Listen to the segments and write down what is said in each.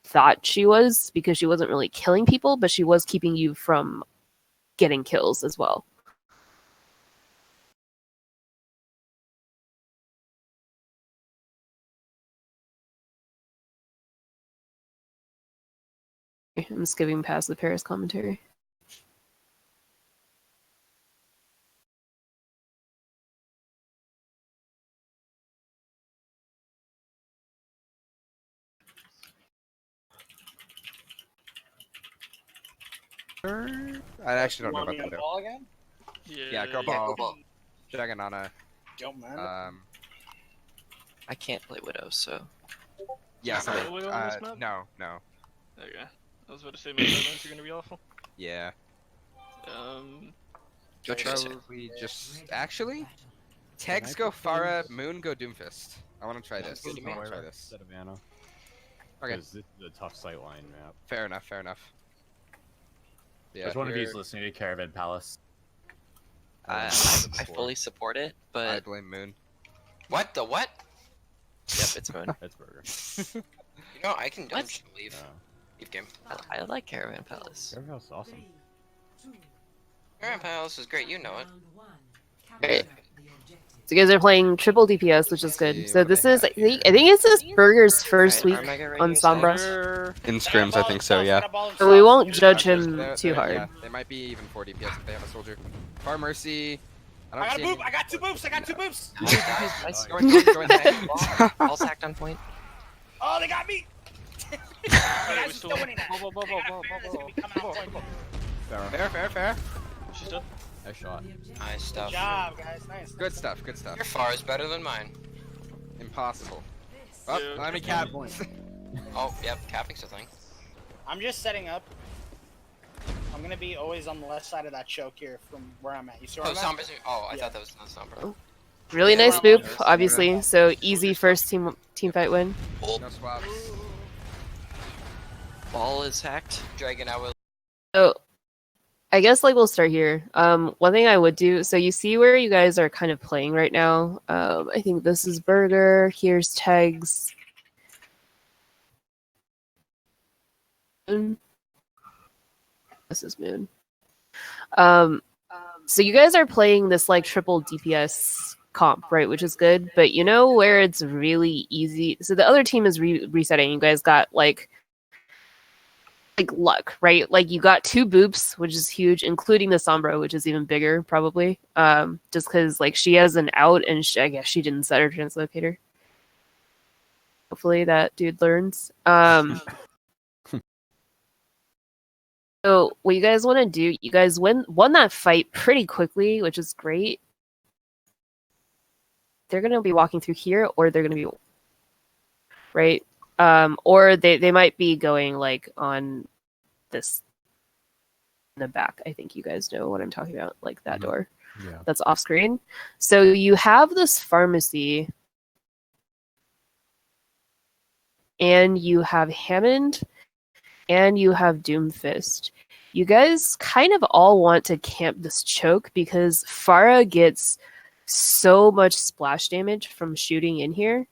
thought she was, because she wasn't really killing people, but she was keeping you from getting kills as well. I'm skipping past the Paris commentary. I actually don't know about that. Ball again? Yeah, go ball. Dragon on a. Don't mind. I can't play Widow, so. Yeah, Can't play Widow on this map? no. Okay. I was about to say my events are gonna be awful. Yeah. Go Tracer. Probably just actually. Tegs go Pharah, Moon go Doomfist. I want to try this. Good I want map. to try this. Instead of Anna. Okay. This is a tough sightline map. Fair enough. Fair enough. Yeah. Which one of you is listening to Caravan Palace? I fully support it, I but blame Moon. What? The what? yep, it's Moon. That's Burger. You know, I can What? leave. Leave game. I like Caravan Palace. Caravan Palace is awesome. Caravan Palace is great, you know it. Great. So you guys are playing triple DPS, which is good. See So what this they is, have I think it's this Burger's first Alright, week Armega on Radius Sombra. In scrims, I think so. Yeah. So we won't judge him too hard. Yeah, they might be even 4 DPS if they have a soldier. Far Mercy. I got a boop! I got 2 boops! I got 2 boops! Nice. Go in. All sacked on point. Oh, they got me! Hey, guys we are still still winning that. Whoa, whoa, whoa, whoa, It's whoa, gonna be coming off point. Fair. She's dead. Nice shot. Nice stuff. Good job, guys. Nice. Good stuff. Good stuff. Your far is better than mine. Impossible. Oh, Yeah. let me cap. Oh, yep, capping's a thing. I'm just setting up. I'm gonna be always on the left side of that choke here from where I'm at. You see where Oh, I'm at? Sombra's. Oh, I Yeah. thought that was not Sombra. Really Yeah, nice well, boop, obviously. So easy first team fight win. No swaps. Ball is hacked. Dragon, I will. So I guess like we'll start here. One thing I would do, so you see where you guys are kind of playing right now. I think this is Burger. Here's Tegs. Moon. This is Moon. So you guys are playing this like triple DPS comp, right? Which is good, but you know where it's really easy. So the other team is resetting. You guys got like luck, right? Like you got 2 boops, which is huge, including the Sombra, which is even bigger probably. Just because like she has an out, and I guess she didn't set her translocator. Hopefully that dude learns. So what you guys want to do? You guys won that fight pretty quickly, which is great. They're gonna be walking through here, or they're gonna be right. Or they might be going like on this in the back. I think you guys know what I'm talking about, like that door. Yeah. That's off screen. So you have this pharmacy, and you have Hammond, and you have Doomfist. You guys kind of all want to camp this choke because Pharah gets so much splash damage from shooting in here.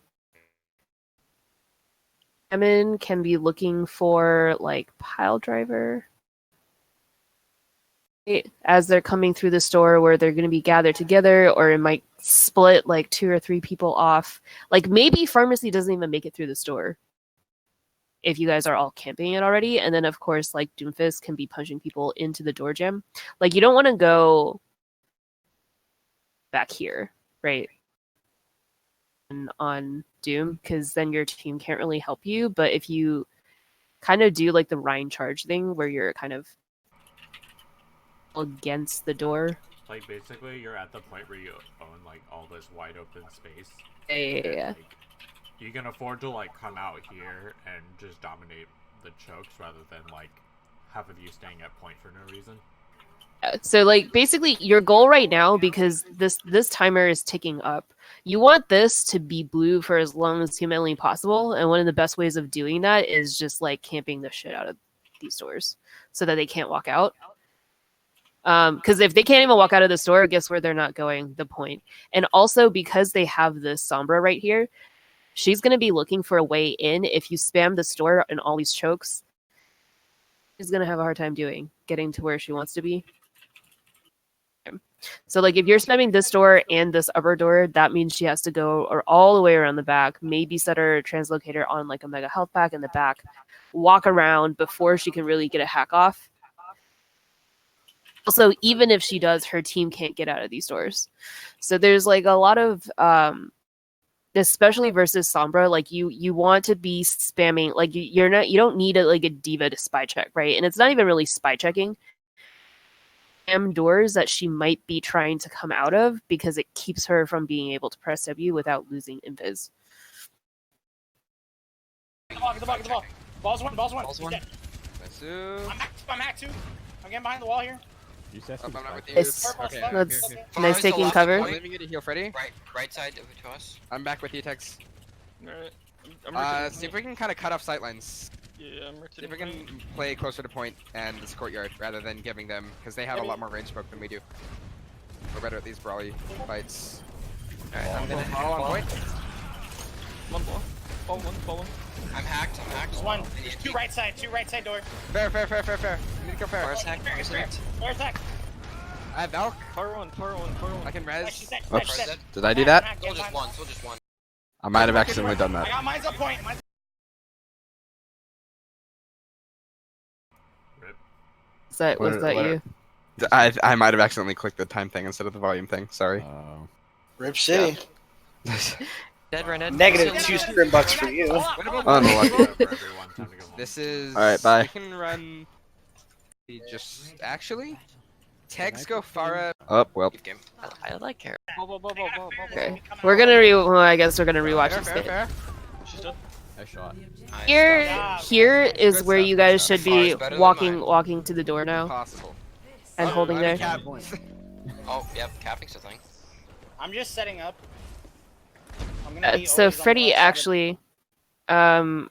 Hammond can be looking for like pile driver as they're coming through the store, where they're going to be gathered together, or it might split like 2 or 3 people off. Like maybe pharmacy doesn't even make it through the store if you guys are all camping it already. And then of course like Doomfist can be punching people into the door jam. Like you don't want to go back here, right? On Doom, because then your team can't really help you. But if you kind of do like the Rhine charge thing where you're kind of against the door. Like basically you're at the point where you own like all this wide open space. Yeah. Like, you can afford to like come out here and just dominate the chokes rather than like half of you staying at point for no reason. So like basically your goal right now, because this timer is ticking up, you want this to be blue for as long as humanly possible, and one of the best ways of doing that is just like camping the shit out of these doors so that they can't walk out. Because if they can't even walk out of the store, guess where they're not going? The point. And also because they have this Sombra right here, she's going to be looking for a way in. If you spam this door and all these chokes, she's going to have a hard time getting to where she wants to be. So like if you're spamming this door and this upper door, that means she has to go or all the way around the back, maybe set her translocator on like a mega health pack in the back, walk around before she can really get a hack off. Also, even if she does, her team can't get out of these doors. So there's like a lot of especially versus Sombra, like you want to be spamming, like you don't need a diva to spy check, right? And it's not even really spy checking. Doors that she might be trying to come out of because it keeps her from being able to press W without losing invis. Get the ball. Balls one. Balls He's one. dead. Nice. I'm hacked too. I'm getting behind the wall here. You said I'm not with you. It's- Purple Okay, stuff. I'm That's here. Okay. nice Far taking is the cover. left I'm point. leaving you to heal Freddy. Right side to us. I'm back with you, Tex. Alright. I'm rotating See if we can kind of cut off sightlines. Yeah, I'm See rotating. if we can play closer to point and this courtyard rather than giving them, because they have a lot more range smoke than we do. We're better at these brawly fights. Alright, I'm gonna Ball on point. One ball. Ball one. I'm hacked. There's one. There's two right side door. Fair. You need to go fair. Fara's hacked. Fara's hacked. Where's that? I have Valk. Far one. I can res. Oops. Did I do that? Still just one. I might have accidentally done I that. got mine's up point. Was that What- you? I might have accidentally clicked the time thing instead of the volume thing. Sorry. Rip City. Dead, Rened. Negative 2 sprint bucks for you. Unlucky. This is. Alright, bye. We can run. Just actually. Tex go Farah. Oh, well. Good game. I like Caravan. Ball. Okay. We're gonna I guess we're gonna rewatch this bit. Fair. She's dead. Nice shot. Nice. Here is Good where stuff, you good guys stuff. should be Far's better than walking mine. to the door now Impossible. and holding there. Oh, yep. Capping's a thing. I'm just setting up. I'm gonna be So always on the Freddy left side of- actually,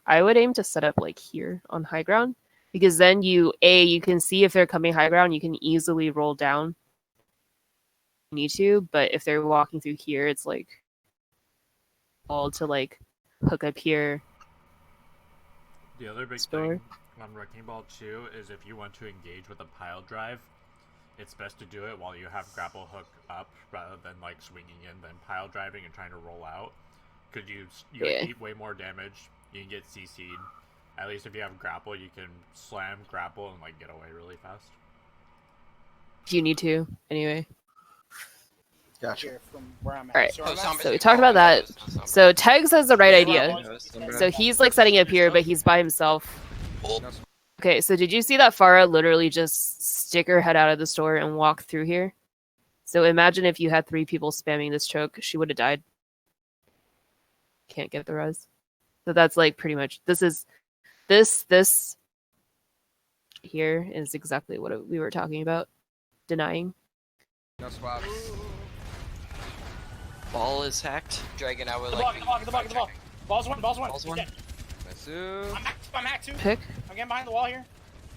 I would aim to set up like here on high ground because then you can see if they're coming high ground. You can easily roll down. You need to, but if they're walking through here, it's like all to like hook up here. The other big Store. thing on Wrecking Ball 2 is if you want to engage with a pile drive, it's best to do it while you have grapple hook up rather than like swinging in, then pile driving and trying to roll out. Because you Yeah. eat way more damage, you can get CC'd. At least if you have grapple, you can slam, grapple, and like get away really fast. If you need to, anyway. Here from where I'm at. Alright. So I'm So we talked about that. So Tegs has the right idea. So he's like setting up here, but he's by himself. Okay, so did you see that Farah literally just stick her head out of the store and walk through here? So imagine if you had 3 people spamming this choke, she would have died. Can't get the res. So that's like pretty much this here is exactly what we were talking about. Denying. No swaps. Ball is hacked. Dragon, I would the like. ball. Balls one. Balls He's one. dead. Nice. I'm hacked too. Pick. I'm getting behind the wall here.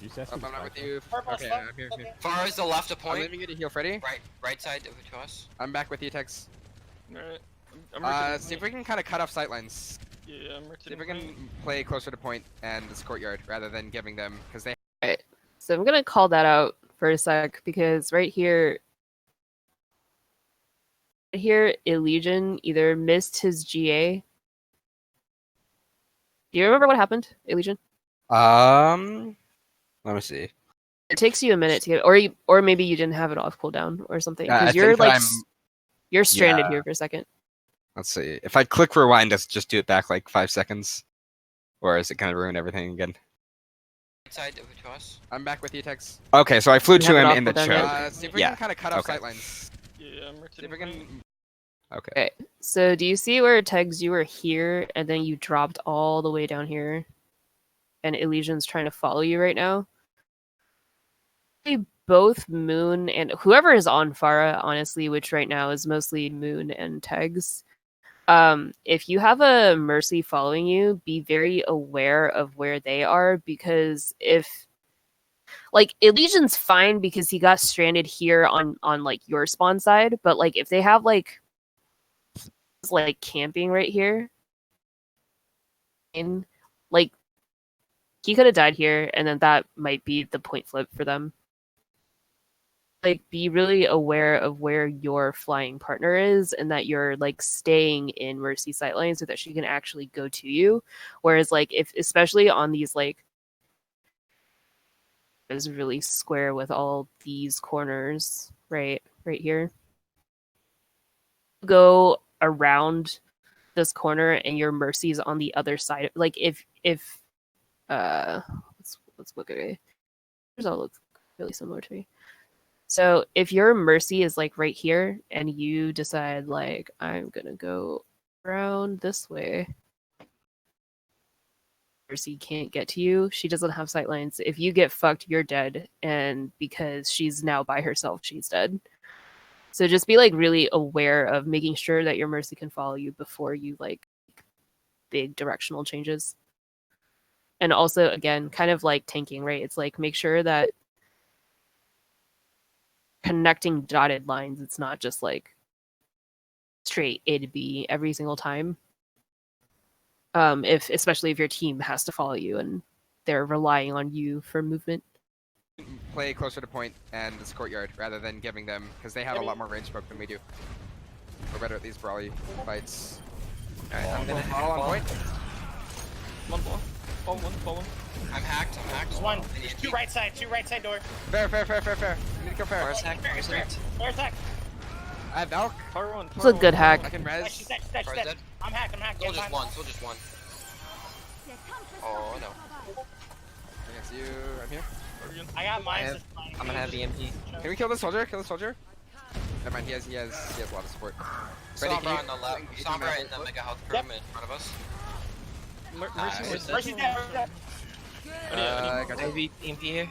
You said I'm not with you. Purple Okay, stuff. I'm here. Okay. Far is the left of I'm point. leaving you to heal Freddy. Right side to us. I'm back with you, Tex. Alright. I'm rotating. See if we can kind of cut off sightlines. Yeah, I'm See if rotating. we can play closer to point and this courtyard rather than giving them, because they. So I'm gonna call that out for a sec because right here, Elysian either missed his GA. Do you remember what happened, Elysian? Let me see. It takes you a minute to get, or maybe you didn't have it off cooldown or something I because you're think that like I'm- you're stranded yeah. here for a second. Let's see. If I click rewind, does it just do it back like 5 seconds? Or is it going to ruin everything again? Right side to us. I'm back with you, Tex. Okay, so I flew You to have it him off in the cooldown choke. yet? See if we Yeah. can kind of cut off Okay. sightlines. Yeah, I'm See rotating. if we can. Okay. Okay, so do you see where Tegs you were here and then you dropped all the way down here, and Elysian's trying to follow you right now? Both Moon and whoever is on Farah, honestly, which right now is mostly Moon and Tegs. If you have a Mercy following you, be very aware of where they are because if like Elysian's fine because he got stranded here on like your spawn side, but like if they have like camping right here, like he could have died here, and then that might be the point flip for them. Like, be really aware of where your flying partner is, and that you're like staying in Mercy sightline so that she can actually go to you. Whereas, like, if especially on these like is really square with all these corners, right here. Go around this corner, and your Mercy's on the other side. Like, if let's look at it. These all look really similar to me. So if your Mercy is like right here, and you decide like I'm gonna go around this way, Mercy can't get to you. She doesn't have sightlines. If you get fucked, you're dead, and because she's now by herself, she's dead. So just be like really aware of making sure that your Mercy can follow you before you like big directional changes. And also, again, kind of like tanking, right? It's like make sure that connecting dotted lines, it's not just like straight A to B every single time. Especially if your team has to follow you and they're relying on you for movement. Play closer to point and this courtyard rather than giving them, because they have a lot more range poke than we do. We're better at these brawly fights. Alright, I'm gonna All on point. One ball. Ball one. I'm hacked. There's one. There's two right side door. Fair. You need to go fair. Forest hacked. Forest hacked. Fair attack. I have Valk. Fire one. It's a good I hack. can She's res. dead. Far's dead. I'm hacked. Still Get just mine. one. Oh no. Against you. I'm here. I got mine. I'm gonna have EMP. Can we kill the soldier? Never mind. He has a lot of support. Ready, Sombra on the left. Sombra in the mega health room in front of us. Mercy's dead. Got you. Maybe EMP here.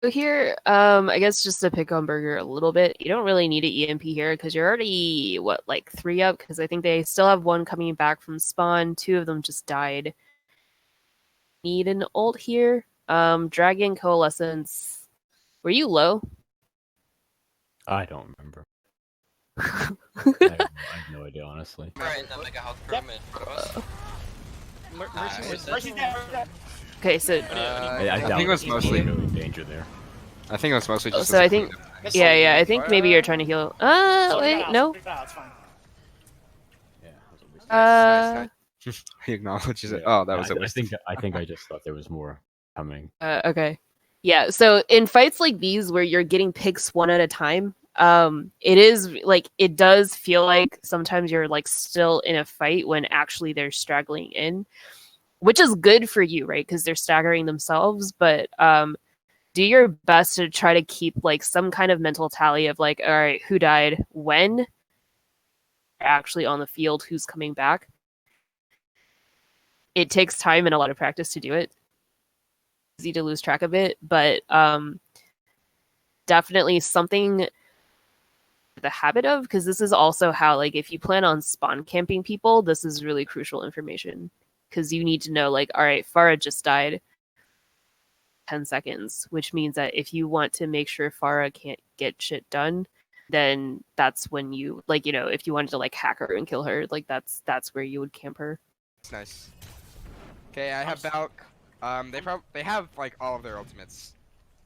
So here, I guess just to pick on Burger a little bit, you don't really need an EMP here because you're already, like 3 up? Because I think they still have 1 coming back from spawn. 2 of them just died. Need an ult here. Dragon Coalescence. Were you low? I don't remember. I have no idea, honestly. Sombra in the mega health room in front of us. Mercy's dead. Okay, so I doubt think it was he's mostly- really in danger there. I think it was mostly just. so I think I think maybe you're trying to heal. Wait, no. It's fine. Yeah, that was a waste. Nice. He acknowledges it. Oh, that was Yeah, a waste. I think I just thought there was more coming. Okay. Yeah, so in fights like these where you're getting picks one at a time, it is like it does feel like sometimes you're like still in a fight when actually they're straggling in, which is good for you, right? Because they're staggering themselves, but do your best to try to keep like some kind of mental tally of like, all right, who died when, actually on the field, who's coming back. It takes time and a lot of practice to do it. Easy to lose track of it, but definitely something the habit of, because this is also how, like, if you plan on spawn camping people, this is really crucial information, because you need to know, like, all right, Pharah just died 10 seconds, which means that if you want to make sure Pharah can't get shit done, then that's when you, like, you know, if you wanted to like hack her and kill her, like that's where you would camp her. It's nice. Okay, I have Valk. They have like all of their ultimates.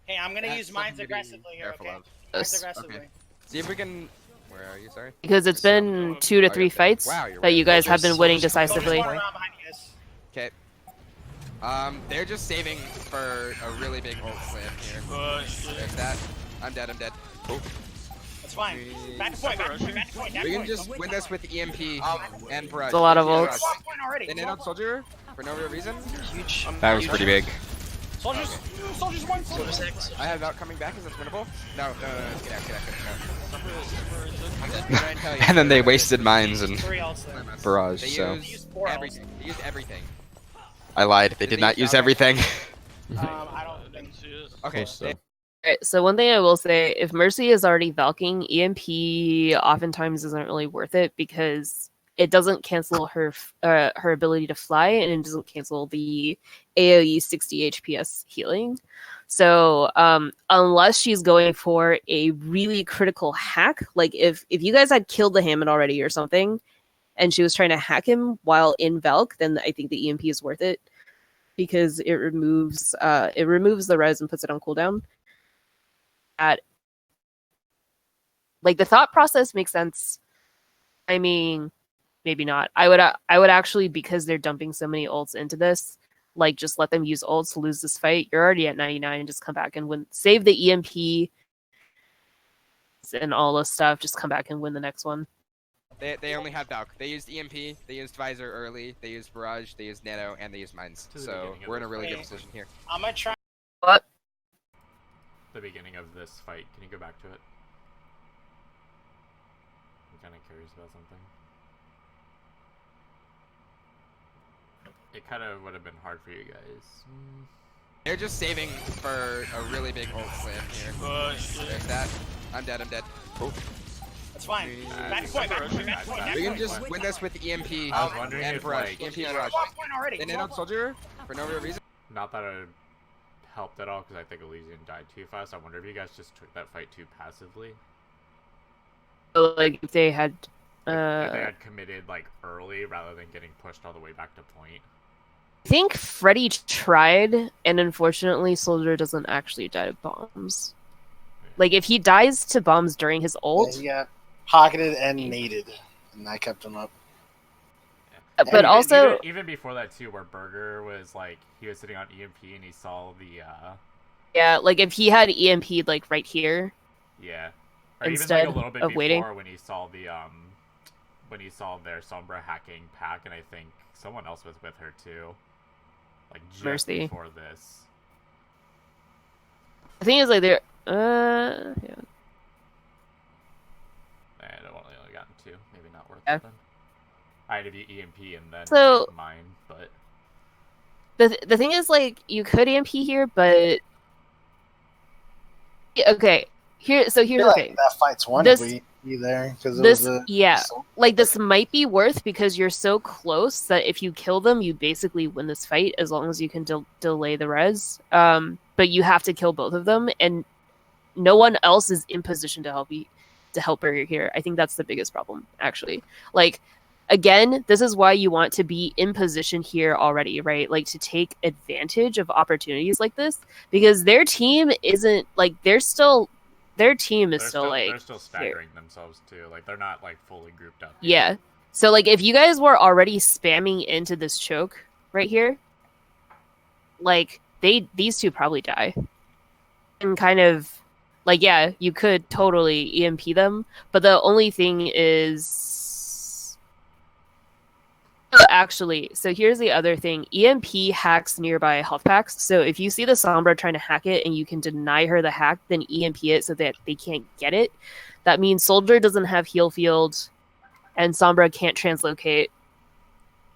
Hey, I'm gonna That's use mines something to be aggressively here, careful okay? of. Mines Yes. aggressively. Okay. See if we can. Where are you? Sorry. Because it's been 2 to 3 fights Wow, you're that you guys have been winning Soldier's decisively. going around behind you guys. Okay. They're just saving for a really big ult slam here. There's that. I'm dead. That's fine. Back to point, back to point. We can just win this with EMP and Barrage. It's a lot of Yeah, ults. Point already. They nailed Soldier for no real reason. Huge. That was pretty big. Soldiers one. Forest hacked. I have Valk coming back. Is this winnable? No. Get out. I'm dead. I'm trying to tell you. And then they wasted mines and 3 ults there. barrage, They so used 4 ults. everything. They used everything. I lied. They did not use everything. I don't think. Okay. So, Alright, so one thing I will say, if Mercy is already Valking, EMP oftentimes isn't really worth it because it doesn't cancel her ability to fly, and it doesn't cancel the AoE 60 HPS healing. So unless she's going for a really critical hack, like if you guys had killed the Hammond already or something, and she was trying to hack him while in Velk, then I think the EMP is worth it because it removes the res and puts it on cooldown. Like the thought process makes sense. I mean, maybe not. I would actually, because they're dumping so many ults into this, like just let them use ults to lose this fight. You're already at 99 and just come back and win. Save the EMP and all this stuff. Just come back and win the next one. They only had Valk. They used EMP, they used Visor early, they used Barrage, they used Nano, and they used Mines. So we're in a really good position here. I'm gonna try. What? The beginning of this fight. Can you go back to it? I'm kind of curious about something. It kind of would have been hard for you guys. They're just saving for a really big ult slam here. There's that. I'm dead, I'm dead. Oh. That's fine. Back point, back point, back point, back We can point. just win this with EMP I was wondering and if, Barrage. like- EMP and Barrage. Block point already. They nanoed Soldier for no real reason. Not that it helped at all, because I think Elysian died too fast. I wonder if you guys just took that fight too passively. So, like if they had, If they had committed like early rather than getting pushed all the way back to point. I think Freddy tried, and unfortunately, Soldier doesn't actually die to bombs. Like if he dies to bombs during his ult, He got pocketed and naded, and I kept him up. but Even- also even before that too, where Burger was like he was sitting on EMP and he saw the yeah, like if he had EMP'd like right here, yeah, or Instead even like a little bit of before waiting. when he saw the when he saw their Sombra hacking pack, and I think someone else was with her too, like just Mercy. before this. the thing is like they're yeah. And I've only gotten two, maybe not worth Yeah. it then. I had to be EMP and then So- mine, but The thing is like you could EMP here, but yeah, okay. Here's the thing. That fight's won This- if we be there because This like this might be worth because you're so close that if you kill them, you basically win this fight as long as you can delay the res. But you have to kill both of them, and no one else is in position to help Burger here. I think that's the biggest problem, actually. Like, again, this is why you want to be in position here already, right? Like to take advantage of opportunities like this, because their team isn't like their team is they're still like they're still staggering themselves too. Like they're not like fully grouped up. yeah. So like if you guys were already spamming into this choke right here, like these two probably die. And kind of like yeah, you could totally EMP them, but the only thing is actually, so here's the other thing. EMP hacks nearby health packs. So if you see the Sombra trying to hack it and you can deny her the hack, then EMP it so that they can't get it. That means Soldier doesn't have heal field and Sombra can't translocate.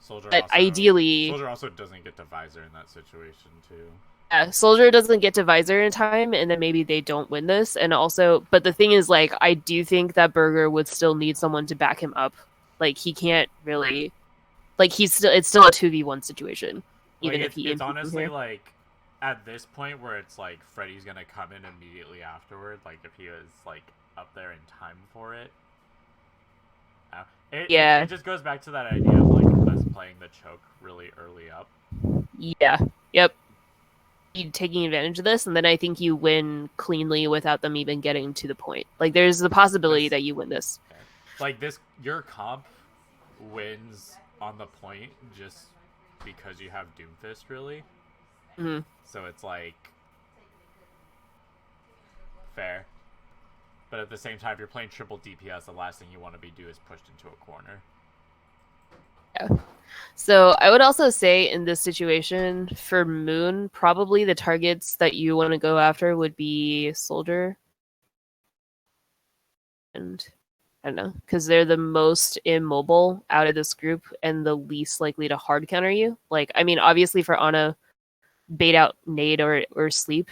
Soldier But also, ideally, Soldier also doesn't get to Visor in that situation too. yeah, Soldier doesn't get to Visor in time, and then maybe they don't win this. And also, but the thing is, like, I do think that Burger would still need someone to back him up. Like, he can't really, like, it's still a 2v1 situation, even Like, if he it's EMPs him honestly here. like at this point where it's like Freddy's gonna come in immediately afterward. Like if he was like up there in time for it. Yeah. It just goes back to that idea of like us playing the choke really early up. Yeah. Yep. You taking advantage of this, and then I think you win cleanly without them even getting to the point. Like, there's the possibility that you win this. Like this, your comp wins on the point just because you have Doomfist, really. Mhm. So it's like fair, but at the same time, if you're playing triple DPS, the last thing you want to be do is pushed into a corner. Yeah. So I would also say in this situation for Moon, probably the targets that you want to go after would be Soldier. And I don't know, because they're the most immobile out of this group and the least likely to hard counter you. Like, I mean, obviously for Ana, bait out nade or sleep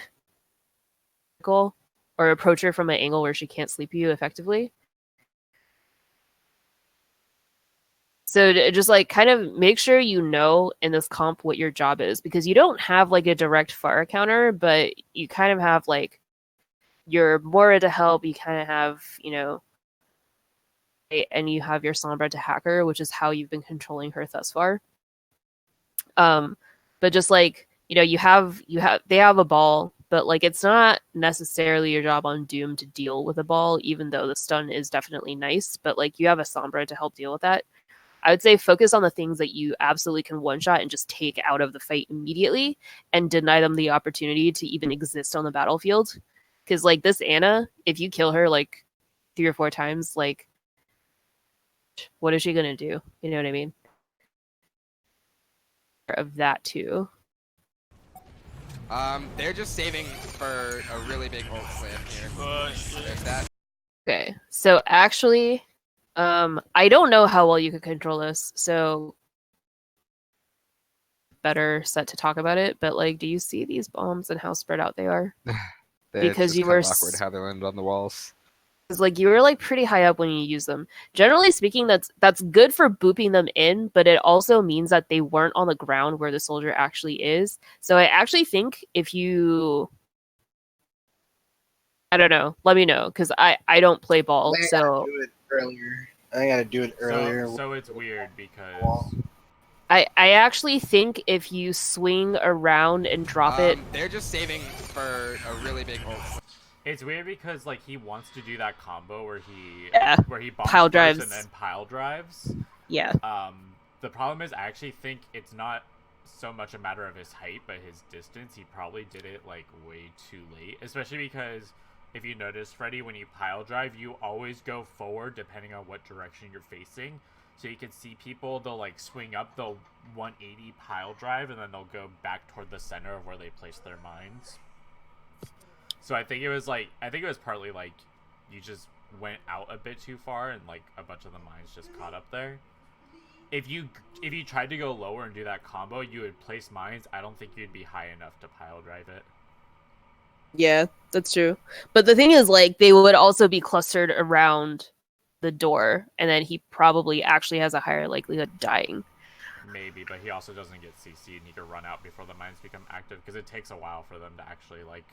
goal, or approach her from an angle where she can't sleep you effectively. So just like kind of make sure you know in this comp what your job is, because you don't have like a direct fire counter, but you kind of have like your Mora to help. You kind of have, you know, and you have your Sombra to hacker, which is how you've been controlling her thus far. But just like, you know, they have a ball, but like it's not necessarily your job on Doom to deal with a ball, even though the stun is definitely nice. But like you have a Sombra to help deal with that. I would say focus on the things that you absolutely can one-shot and just take out of the fight immediately and deny them the opportunity to even exist on the battlefield. Because, like, this Ana, if you kill her, like, 3 or 4 times, like, what is she going to do? You know what I mean? Of that, too. They're just saving for a really big ult slam here. There's that. Okay, so actually... I don't know how well you could control this, so better set to talk about it. But like, do you see these bombs and how spread out they are? Because you were awkward how they landed on the walls. Because like you were like pretty high up when you use them. Generally speaking, that's good for booping them in, but it also means that they weren't on the ground where the soldier actually is. So I actually think if you, I don't know, let me know, because I don't play ball, so. Earlier. I gotta do it earlier. So it's weird because I actually think if you swing around and drop it, they're just saving for a really big ult. it's weird because like he wants to do that combo where he bombs pile first drives. and then pile drives. Yeah. The problem is I actually think it's not so much a matter of his height but his distance. He probably did it like way too late, especially because if you notice, Freddy, when you pile drive, you always go forward depending on what direction you're facing. So you can see people, they'll like swing up, they'll 180 pile drive, and then they'll go back toward the center of where they place their mines. So I think it was partly like you just went out a bit too far and like a bunch of the mines just caught up there. If you tried to go lower and do that combo, you would place mines. I don't think you'd be high enough to pile drive it. Yeah, that's true. But the thing is, like, they would also be clustered around the door, and then he probably actually has a higher likelihood of dying. Maybe, but he also doesn't get CC and need to run out before the mines become active, because it takes a while for them to actually, like,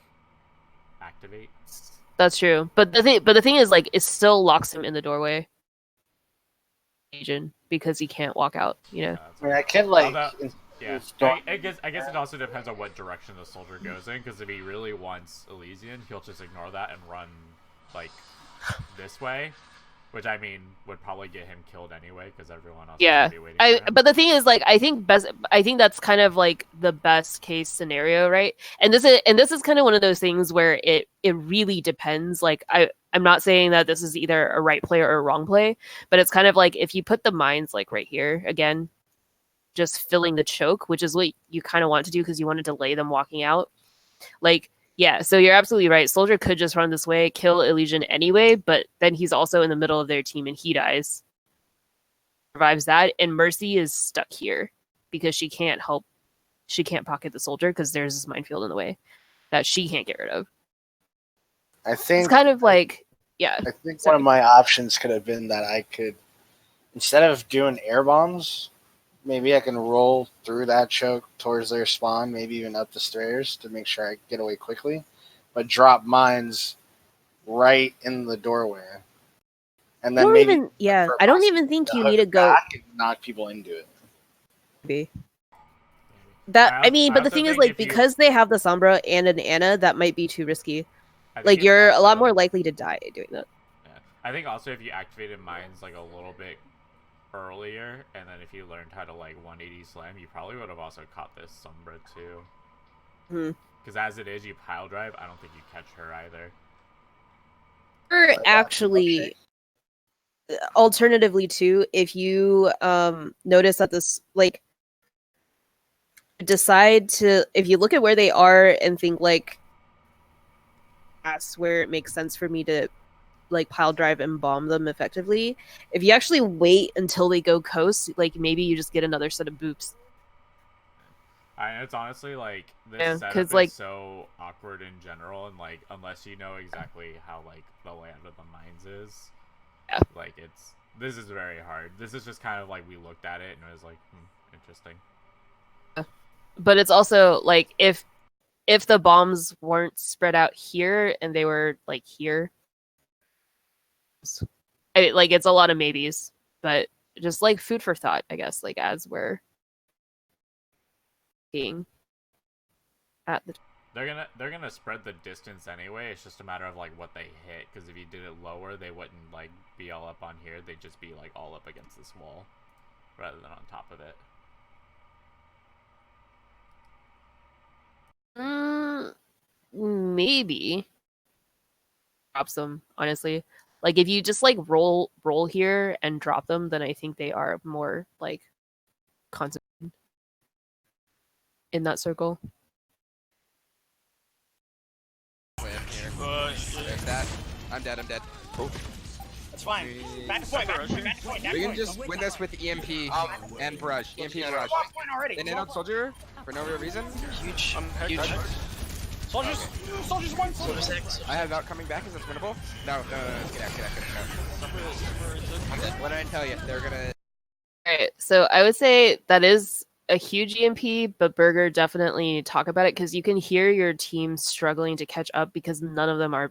activate. That's true. But the thing is, like, it still locks him in the doorway. Because he can't walk out, you know? I mean, I can, like... Yeah, I guess it also depends on what direction the soldier goes in, because if he really wants Elysian, he'll just ignore that and run, like, this way, which, I mean, would probably get him killed anyway, because everyone else would be waiting for him. But the thing is, like, I think that's kind of, like, the best case scenario, right? And this is kind of one of those things where it really depends, like, I'm not saying that this is either a right play or a wrong play, but it's kind of like, if you put the mines, like, right here, again, just filling the choke, which is what you kind of want to do because you want to delay them walking out. Like, yeah, so you're absolutely right. Soldier could just run this way, kill Elysian anyway, but then he's also in the middle of their team and he dies. Survives that, and Mercy is stuck here because she can't pocket the soldier because there's this minefield in the way that she can't get rid of. I think it's kind of like, yeah. I think one of my options could have been that I could, instead of doing air bombs, maybe I can roll through that choke towards their spawn, maybe even up the stairs to make sure I get away quickly, but drop mines right in the doorway. And then I don't even think you need to go and knock people into it. Maybe. But the thing is, like, because they have the Sombra and an Ana, that might be too risky. Like, you're a lot more likely to die doing that. Yeah. I think also if you activated mines like a little bit earlier, and then if you learned how to like 180 slam, you probably would have also caught this Sombra too. Because as it is, you pile drive, I don't think you catch her either. Or actually, alternatively too, if you notice that this, like, if you look at where they are and think like, that's where it makes sense for me to like pile drive and bomb them effectively. If you actually wait until they go coast, like, maybe you just get another set of boops. It's honestly like this setup is like, so awkward in general, and like unless you know exactly how like the layout of the mines is, like This is very hard. This is just kind of like we looked at it and it was like, interesting. But it's also like if the bombs weren't spread out here and they were like here, like it's a lot of maybes. But just like food for thought, I guess. Like as we're being at the. They're gonna spread the distance anyway. It's just a matter of like what they hit. Because if you did it lower, they wouldn't like be all up on here. They'd just be like all up against this wall, rather than on top of it. Maybe drops them, honestly. Like if you just like roll here and drop them, then I think they are more like concentrated in that circle. Plan here. There's that. I'm dead. Oh. That's fine. Back to point. We can just win this with EMP and Barrage. EMP and Barrage. They nade out Soldier for no real reason. Huge. Soldiers one. Soldier 6. I have out coming back. Is this winnable? No. Get out. What did I tell you? They're gonna. Alright, so I would say that is a huge EMP, but Burger definitely talk about it because you can hear your team struggling to catch up because none of them are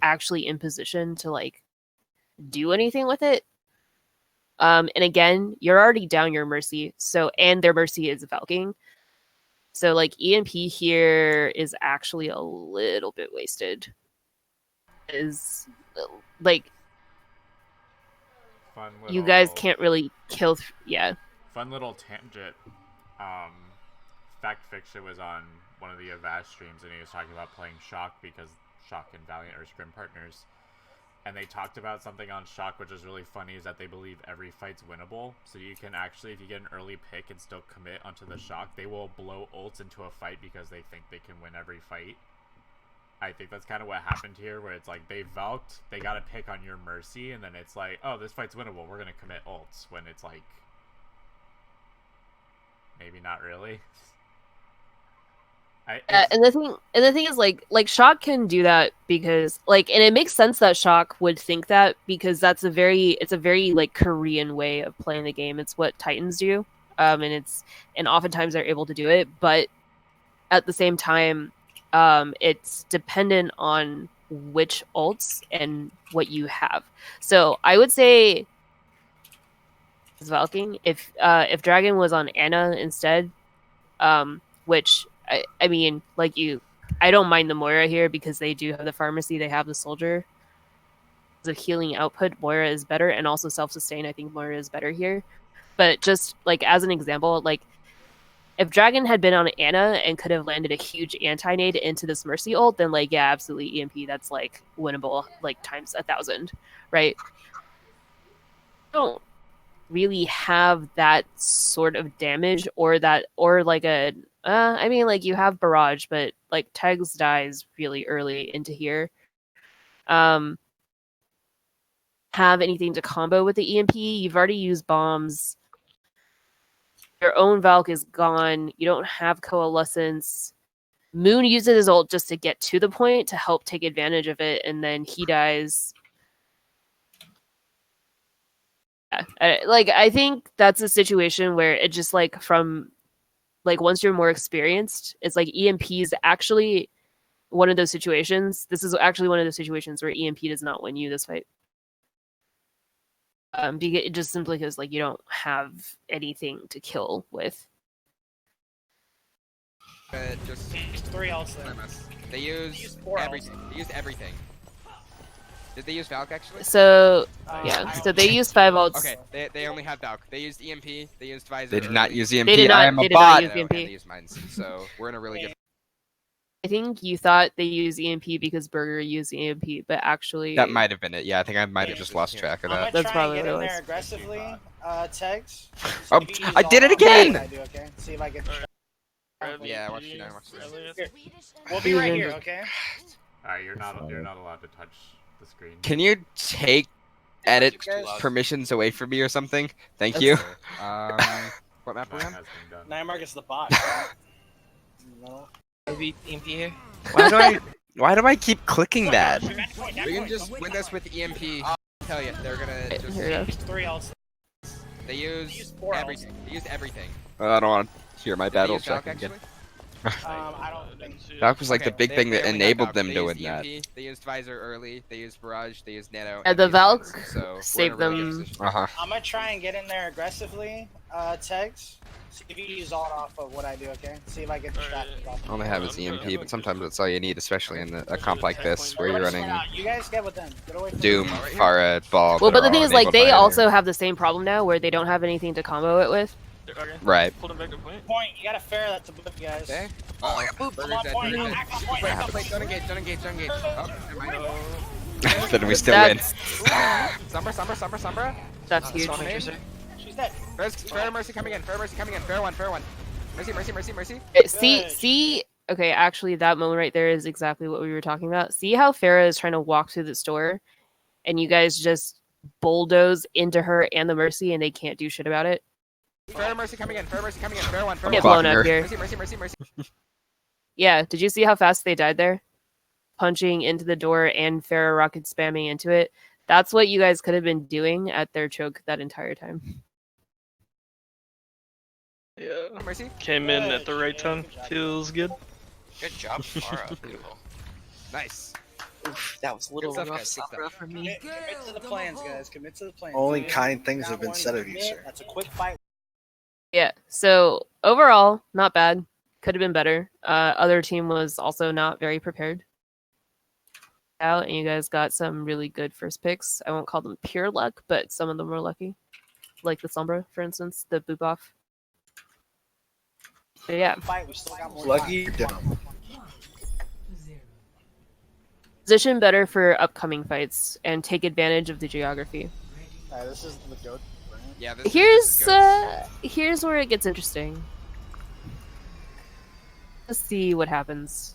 actually in position to like do anything with it. And again, you're already down your Mercy, and their Mercy is Valking. So like EMP here is actually a little bit wasted. Is like Fun little, you guys can't really kill. Yeah. Fun little tangent. Fact Fiction was on one of the Avast streams and he was talking about playing Shock because Shock and Valiant are scrim partners. And they talked about something on Shock which is really funny is that they believe every fight's winnable. So you can actually, if you get an early pick and still commit onto the Shock, they will blow ults into a fight because they think they can win every fight. I think that's kind of what happened here, where it's like they Valked, they got a pick on your Mercy, and then it's like, oh, this fight's winnable, we're going to commit ults, when it's like, maybe not really. And the thing is like Shock can do that because like, and it makes sense that Shock would think that because it's a very like Korean way of playing the game. It's what Titans do, and oftentimes they're able to do it. But at the same time, it's dependent on which ults and what you have. So I would say Valking if Dragon was on Ana instead, which. I mean, like I don't mind the Moira here because they do have the pharmacy, they have the soldier. The healing output, Moira is better, and also self-sustain, I think Moira is better here. But just, like, as an example, like, if Dragon had been on Ana and could have landed a huge anti-nade into this Mercy ult, then, like, yeah, absolutely, EMP, that's, like, winnable, like, times 1,000, right? Don't really have that sort of damage or like a I mean, like, you have Barrage, but, like, Tegs dies really early into here. Have anything to combo with the EMP. You've already used bombs. Your own Valk is gone. You don't have Coalescence. Moon uses his ult just to get to the point to help take advantage of it, and then he dies. Yeah, I think that's a situation where it just, like, from... Like, once you're more experienced, it's like EMP is actually one of those situations. This is actually one of those situations where EMP does not win you this fight. Just simply because, like, you don't have anything to kill with. Just 3 ults there. They used everything. They used everything. Did they use Valk actually? So yeah, so they used 5 ults. Okay, they only have Valk. They used EMP. They used Visor. They did not use EMP. They did not, I am a they did bot. not use EMP. They used mines, so we're in a really good. I think you thought they used EMP because Burger used EMP, but actually That might have been it. Yeah, I think I might have just lost track of that. That's probably get what in it there was. aggressively, Tegs. Oh, I did it again! I do, okay? See if I can. Yeah, watch you now. Watch this. We'll be right here, okay? Alright, you're not allowed to touch the screen. Can you take edit permissions away from me or something? Thank you. What map are we on? Has been done. Nymark is the bot. No. Maybe EMP here. Why do I keep clicking that? We can just win this with EMP tell you, they're gonna Here just. we go. 3 ults. They used used 4 everything. They used everything. I don't want to hear my Did they battle use Valk, check again. actually? I don't think. That was like the Okay, big thing they that only had enabled Valk. them They to used win that. EMP, They used Visor early. They used Barrage. They used Nano. The and they used Valk Defense, so we're in a saved really good them. position. Uh-huh. I'm gonna try and get in there aggressively, Tegs. See if you use ult off of what I do, okay? See if I get distracted. off. All they have is EMP, but sometimes that's all you need, especially in a comp like this, where you're Everybody running spread out. You guys get with them. Get away from Doom, them. Pharah, Ball. Well, that but the are thing all is, like, enabled they by also have the same problem now, where they don't have anything to combo it with. Right. Point. You got a fair that's above you guys. Okay. Oh, I got booped. Come on, point. Act on point. Wait, Act on wait, don't engage, don't engage, don't engage. Oh, never mind. Then we still That's Sombra. that's huge. That's not interesting. She's dead. Fair Mercy coming in. Fair one. Mercy. See. Okay, actually, that moment right there is exactly what we were talking about. See how Farah is trying to walk through the store, and you guys just bulldoze into her and the Mercy, and they can't do shit about it. Fair Mercy coming in. Fair one. Get blocking blown up her. here. Mercy. Yeah, did you see how fast they died there? Punching into the door and Farah rocket spamming into it. That's what you guys could have been doing at their choke that entire time. Yeah. Mercy. Came in at the right time. Feels good. Good job, Farah. Beautiful. Nice. Oof, that was a little Good stuff, rough, guys, good Sombra, for me. Commit to the plans, guys. Commit to the plans. Only Dude, kind things that have been one, said of you, commit. sir. That's a quick fight. Yeah, so overall, not bad. Could have been better. Other team was also not very prepared. Out, and you guys got some really good first picks. I won't call them pure luck, but some of them were lucky. Like the Sombra, for instance, the boop off. But yeah, Fight. We still got more Lucky time. or dumb? position better for upcoming fights and take advantage of the geography. Alright, this is the goat. right? Yeah. This is good. Here's where it gets interesting. Let's see what happens.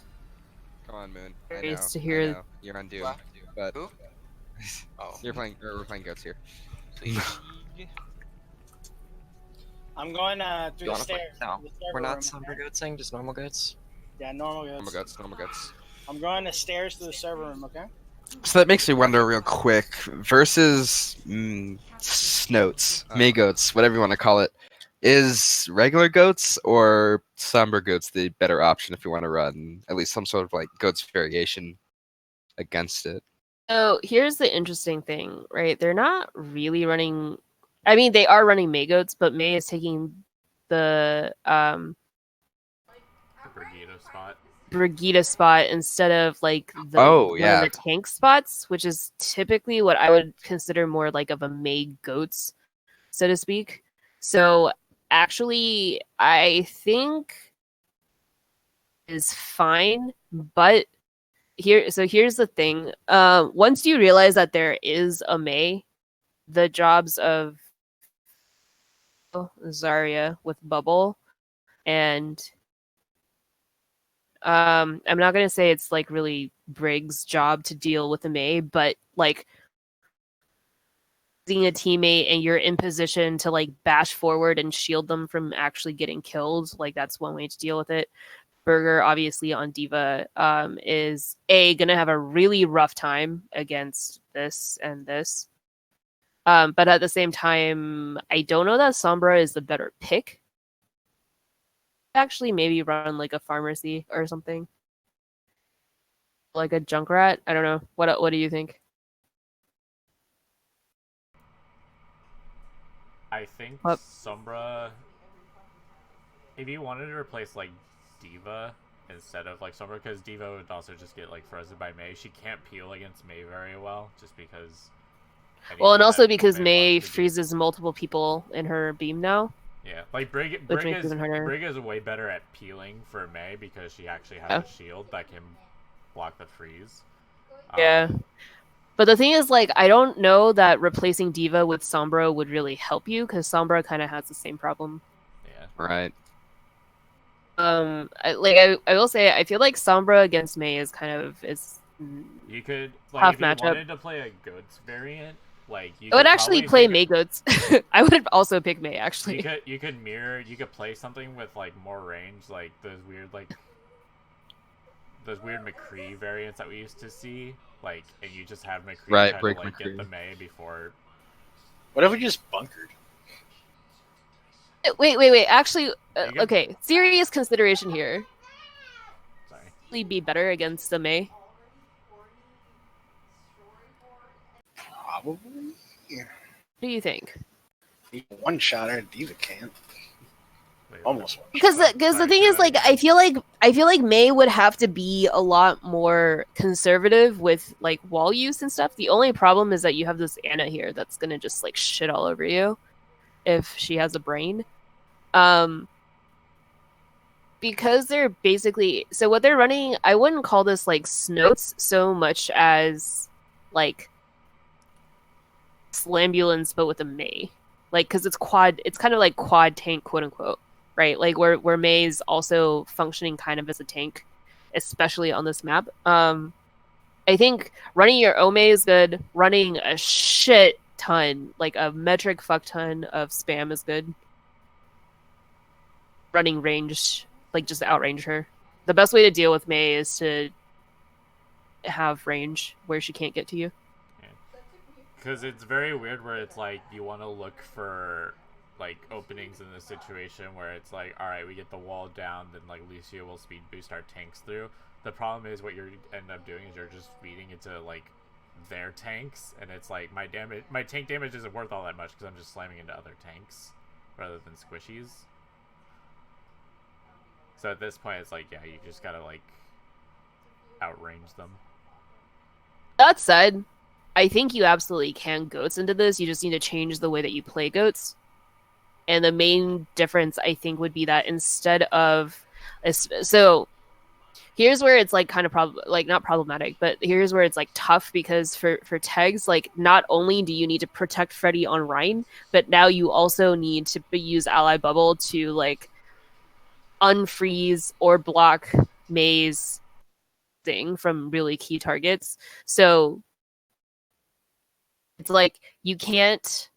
Come on, Moon. I Curious know. to hear- I know. You're on Doom, What? but Who? Oh. we're playing goats here. I'm going through You the wanna play? stairs. No. The server We're not room. Sombra goatsing, just normal goats. Yeah, normal goats. Normal goats. I'm going to stairs to the server room, okay? So that makes me wonder real quick, versus snoats, Maygoats, whatever you want to call it, is regular goats or Sombra goats the better option if you want to run at least some sort of like goats variation against it? So here's the interesting thing, right? They're not really running. I mean, they are running Maygoats, but May is taking the Brigida spot. Brigida spot instead of like the, Oh, one of yeah. the tank spots, which is typically what I would consider more like of a May goats, so to speak. So actually, I think is fine, but here's the thing. Once you realize that there is a May, the jobs of Zarya with Bubble and I'm not gonna say it's like really Briggs' job to deal with a May, but like being a teammate and you're in position to like bash forward and shield them from actually getting killed, like that's one way to deal with it. Burger obviously on Diva is gonna have a really rough time against this and this. But at the same time, I don't know that Sombra is the better pick. Actually, maybe run like a pharmacy or something, like a Junkrat. I don't know. What do you think? I think What? Sombra. If you wanted to replace like Diva instead of like Sombra, because Diva would also just get like frozen by May. She can't peel against May very well, just because. Well, and anything also that because May wants to do- freezes multiple people in her beam now. Yeah, like Brig Which makes it even harder. is way better at peeling for May because she actually has Yeah. a shield that can block the freeze. Yeah. But the thing is, like, I don't know that replacing Diva with Sombra would really help you because Sombra kind of has the same problem. Yeah. Right. I will say, I feel like Sombra against May is kind of You could like Tough if you matchup. wanted to play a goods variant, like you I would could actually probably play figure- May Goats. I would also pick May actually. You could play something with like more range, like those weird like those weird McCree variants that we used to see, like, and you just have McCree Right, try break to like get McCree. the Mei before. What if we just bunkered? Wait. Actually, You can- okay. Serious consideration here. Sorry. Would be better against the Mei? Probably. Yeah. What do you think? One shot her, Diva can't. Wait, Almost one. Because the Sorry, thing say is, that like, again. I feel like Mei would have to be a lot more conservative with like wall use and stuff. The only problem is that you have this Anna here that's gonna just like shit all over you if she has a brain. Because they're basically so what they're running. I wouldn't call this like snoats so much as like Slambulance, but with a Mei. Like, because it's kind of like quad tank, quote unquote, right? Like where Mei is also functioning kind of as a tank, especially on this map. I think running your Ome is good. Running a shit ton, like a metric fuck ton of spam is good. Running range, like just outrange her. The best way to deal with Mei is to have range where she can't get to you. Because it's very weird where it's like you want to look for like openings in this situation where it's like, all right, we get the wall down, then like Lucio will speed boost our tanks through. The problem is what you end up doing is you're just feeding into like their tanks, and it's like my tank damage isn't worth all that much because I'm just slamming into other tanks rather than squishies. So at this point, it's like, yeah, you just gotta like outrange them. That said, I think you absolutely can goats into this. You just need to change the way that you play goats. And the main difference, I think, would be that instead of so here's where it's like kind of not problematic, but here's where it's like tough because for tags, like not only do you need to protect Freddy on Rhine, but now you also need to use ally bubble to like unfreeze or block Mei's thing from really key targets. So it's like you can't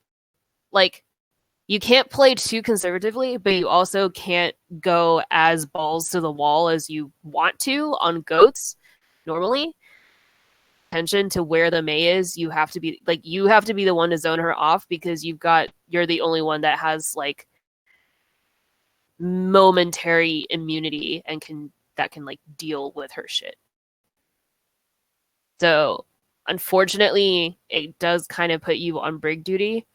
play too conservatively, but you also can't go as balls to the wall as you want to on goats normally. Attention to where the Mei is, you have to be the one to zone her off because you're the only one that has like momentary immunity and can like deal with her shit. So unfortunately, it does kind of put you on brig duty.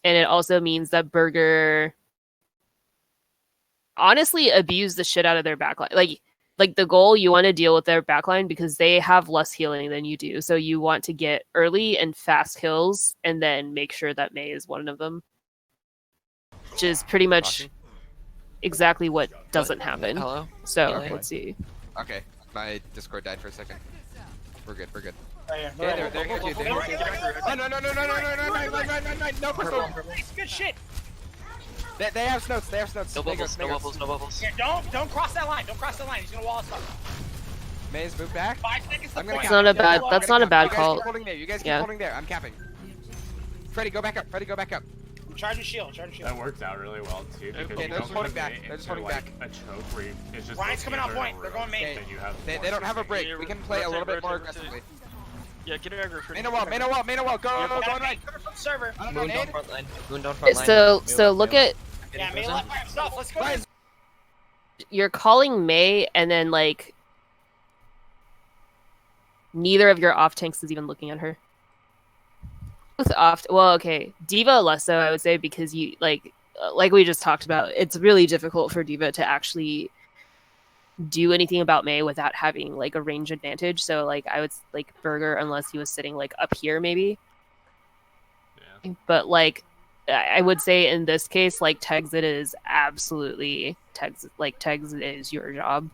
And it also means that Burger honestly abused the shit out of their backline. Like the goal, you want to deal with their backline because they have less healing than you do. So you want to get early and fast kills and then make sure that Mei is one of them. Which is pretty much exactly what doesn't happen. Hello? So Hello? let's see. Okay, my Discord died for a second. We're good. Right Yeah, here. they're here too. They're here too. Oh no! No pistol. Good shit. They have snows. No bubbles, no bubbles, no bubbles. Yeah, don't cross that line. Don't cross that line. He's gonna wall us up. May's moved back. 5 seconds to I'm gonna point. cap. That's not a bad You guys call. keep holding there. You guys keep Yeah. holding there. I'm capping. Freddy, go back up. Charge your shield. That works out really well too because Okay, you they're don't just holding put back. it They're just into, holding like, back. a choke where it's just Ryan's coming out either point. a They're room, going main. then you have They more don't have a space. break. We can play a little bit more aggressively. Yeah, get aggro for Main a wall. Go right. Cover from server. I don't know, Moon down nade. front line. Moon down front line. So look at Yeah, main left by himself. Let's go. Guys, you're calling Mei and then like neither of your off tanks is even looking at her. Both off. Well, okay, Diva less so, I would say, because you like we just talked about. It's really difficult for Diva to actually do anything about Mei without having like a range advantage. So like I would like Burger unless he was sitting like up here maybe. Yeah. But like I would say in this case, like Tegs, it is absolutely Tegs. Like Tegs, it is your job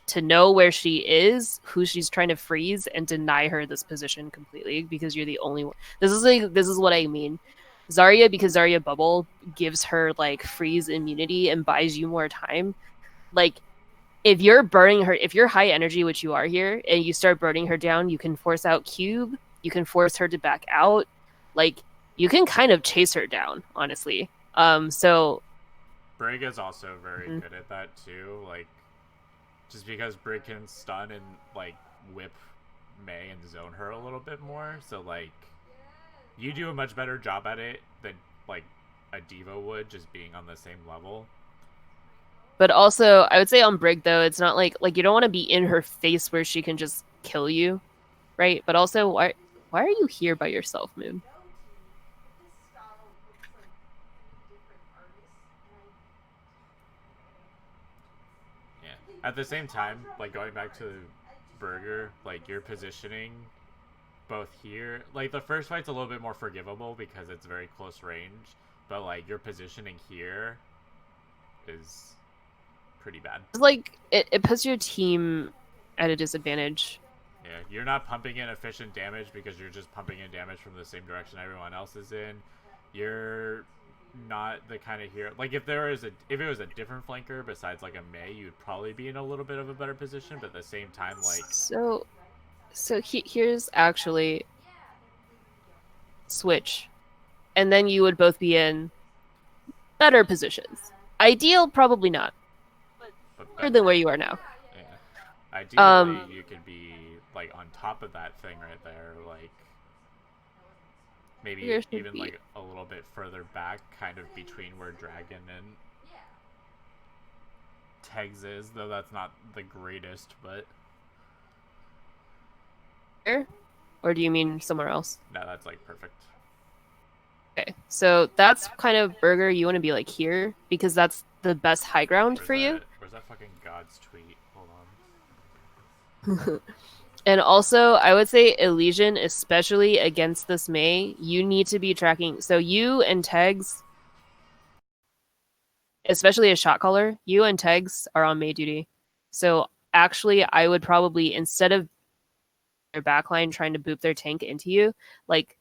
to know where she is, who she's trying to freeze, and deny her this position completely because you're the only one. This is what I mean. Zarya, because Zarya bubble gives her like freeze immunity and buys you more time. Like if you're burning her, if you're high energy, which you are here, and you start burning her down, you can force out Cube. You can force her to back out. Like you can kind of chase her down, honestly. So Brig is also very good at that too, like just because Brig can stun and like whip Mei and zone her a little bit more. So like, you do a much better job at it than like a D.Va would, just being on the same level. But also, I would say on Brig though, it's not like you don't want to be in her face where she can just kill you, right? But also, why are you here by yourself, Moon? Yeah. At the same time, like going back to Burger, like your positioning both here, like the first fight's a little bit more forgivable because it's very close range, but like your positioning here is pretty bad. It's like it puts your team at a disadvantage. Yeah, you're not pumping in efficient damage because you're just pumping in damage from the same direction everyone else is in. You're not the kind of hero, like if it was a different flanker besides like a Mei, you'd probably be in a little bit of a better position, but at the same time, like here's actually switch, and then you would both be in better positions. Ideal, probably not, but better than where you are now. Yeah. Ideally, you could be like on top of that thing right there, like maybe even like a little bit further back, kind of between where Dragon and Tegs is, though that's not the greatest, but... Here? Or do you mean somewhere else? No, that's like perfect. Okay, so that's kind of Burger, you want to be like here, because that's the best high ground for you. Where's that fucking God's tweet? Hold on. And also, I would say Elysian, especially against this Mei, you need to be tracking. So you and Tegs, especially a shot caller, you and Tegs are on Mei duty. So actually, I would probably, instead of their backline trying to boop their tank into you, like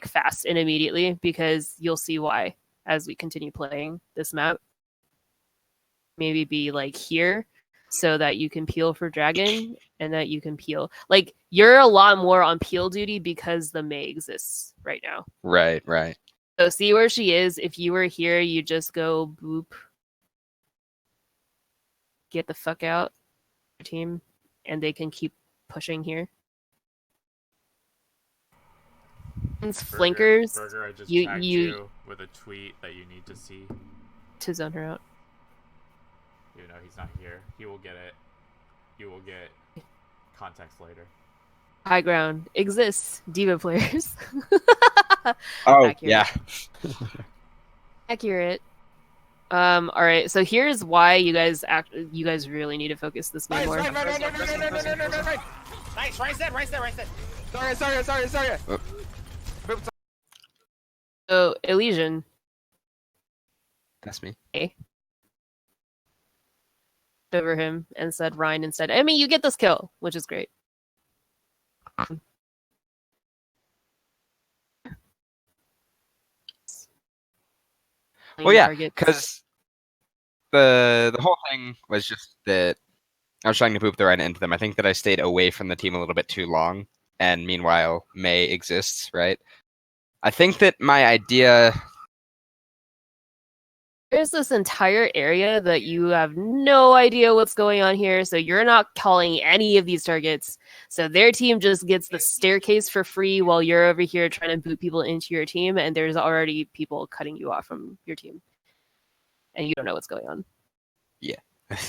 fast and immediately, because you'll see why as we continue playing this map. Maybe be like here, so that you can peel for Dragon and that you can peel. Like, you're a lot more on peel duty because the Mei exists right now. Right. So see where she is. If you were here, you just go boop. Get the fuck out, team, and they can keep pushing here. Flankers, Burger, I just you tagged you with a tweet that you need to see. To zone her out. You know, he's not here. He will get it. You will get context later. High ground exists. D.Va players. Oh, Accurate. yeah. Accurate. All right. So here's why you guys really need to focus this game more. Right. Nice, Ryan's dead. Sorry. So Elysian. That's me. Okay. Over him and said Ryan instead. I mean, you get this kill, which is great. Well, yeah, because the whole thing was just that I was trying to boop the right into them. I think that I stayed away from the team a little bit too long, and meanwhile, Mei exists, right? I think that my idea... There's this entire area that you have no idea what's going on here, so you're not calling any of these targets. So their team just gets the staircase for free while you're over here trying to boot people into your team, and there's already people cutting you off from your team. And you don't know what's going on. Yeah,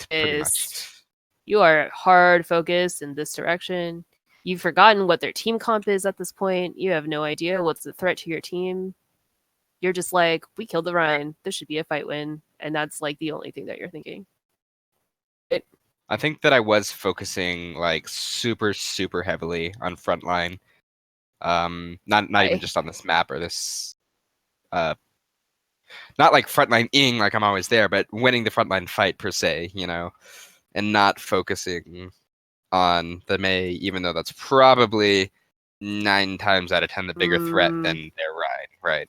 pretty much. You are hard focused in this direction. You've forgotten what their team comp is at this point. You have no idea what's the threat to your team. You're just like, we killed the Ryan. This should be a fight win. And that's like the only thing that you're thinking. I think that I was focusing like super heavily on frontline. Not even just on this map or this not like frontline-ing like I'm always there, but winning the frontline fight per se, you know, and not focusing on the Mei, even though that's probably 9 times out of 10 the bigger threat than their Ryan, right?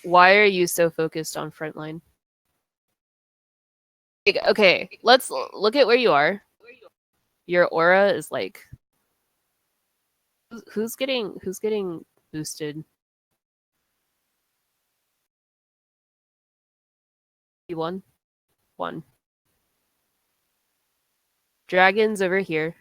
Why are you so focused on frontline? Okay, let's look at where you are. Your aura is like, who's getting boosted? One. Dragons over here.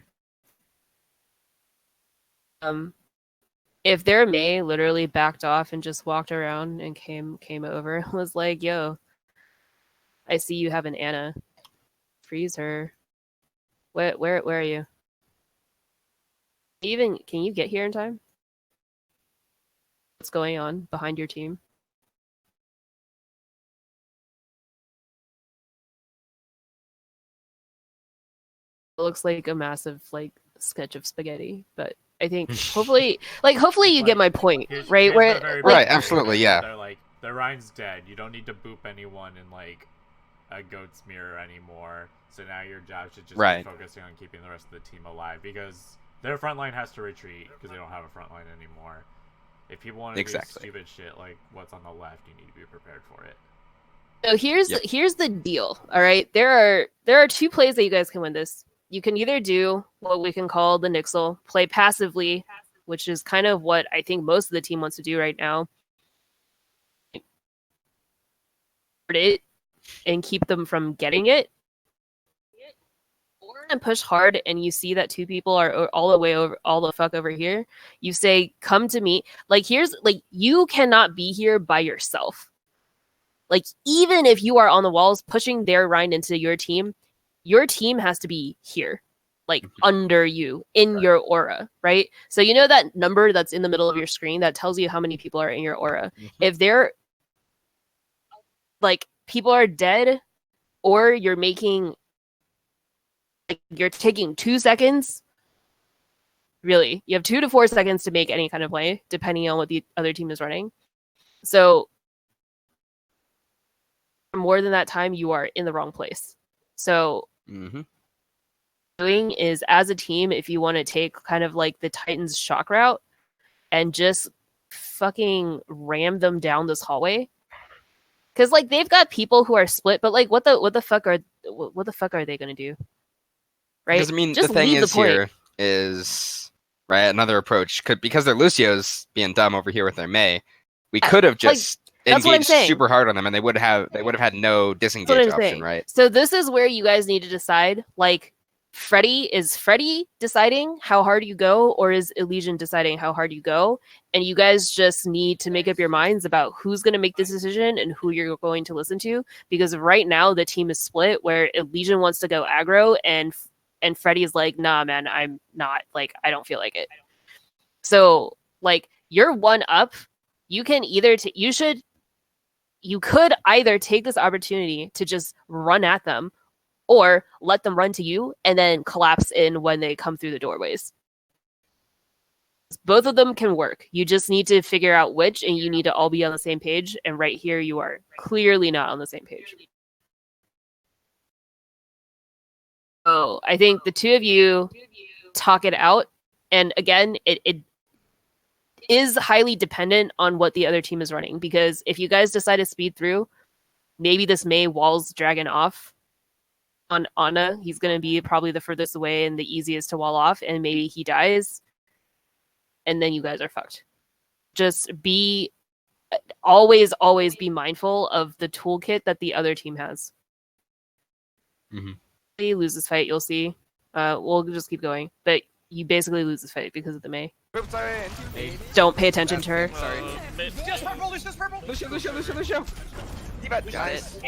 If their Mei literally backed off and just walked around and came over and was like, yo, I see you have an Anna. Freeze her. Where are you? Can you get here in time? What's going on behind your team? It looks like a massive like sketch of spaghetti, but I think hopefully you get my point, right? Right, absolutely, yeah. They're like, the Rhine's dead. You don't need to boop anyone in like a goat's mirror anymore. So now your job should just be focusing on keeping the rest of the team alive, because their front line has to retreat because they don't have a front line anymore. If people want to do stupid shit like what's on the left, you need to be prepared for it. So here's the deal. All right, there are two plays that you guys can win this. You can either do what we can call the Nixel, play passively, which is kind of what I think most of the team wants to do right now. It and keep them from getting it. Or and push hard and you see that two people are all the fuck over here. You say, come to me. Like you cannot be here by yourself. Like even if you are on the walls pushing their Rhine into your team has to be here, like under you, in your aura, right? So you know that number that's in the middle of your screen that tells you how many people are in your aura. If they're like people are dead, or you're making like you're taking 2 seconds. Really, you have 2 to 4 seconds to make any kind of play, depending on what the other team is running. So more than that time, you are in the wrong place. So doing is, as a team, if you want to take kind of like the Titans shock route and just fucking ram them down this hallway, because like they've got people who are split, but like what the fuck are they gonna do? Right? Because I mean, just the thing leave is the point. here is right another approach because their Lucio's being dumb over here with their Mei. We could have just engaged super hard on them, and they would have had no disengage option, right? So this is where you guys need to decide. Like, is Freddy deciding how hard you go, or is Elysian deciding how hard you go? And you guys just need to make up your minds about who's going to make this decision and who you're going to listen to. Because right now the team is split, where Elysian wants to go aggro, and Freddy is like, nah, man, I'm not. Like, I don't feel like it. So, like, you're one up. You can either you could either take this opportunity to just run at them, or let them run to you and then collapse in when they come through the doorways. Both of them can work. You just need to figure out which, and you need to all be on the same page. And right here, you are clearly not on the same page. So I think the two of you talk it out. And again, it is highly dependent on what the other team is running. Because if you guys decide to speed through, maybe this Mei walls Dragon off on Ana. He's going to be probably the furthest away and the easiest to wall off. And maybe he dies. And then you guys are fucked. Just always be mindful of the toolkit that the other team has. If you lose this fight, you'll see. We'll just keep going. But you basically lose this fight because of the Mei. Don't pay attention to her. Sorry. Lucio. Guys.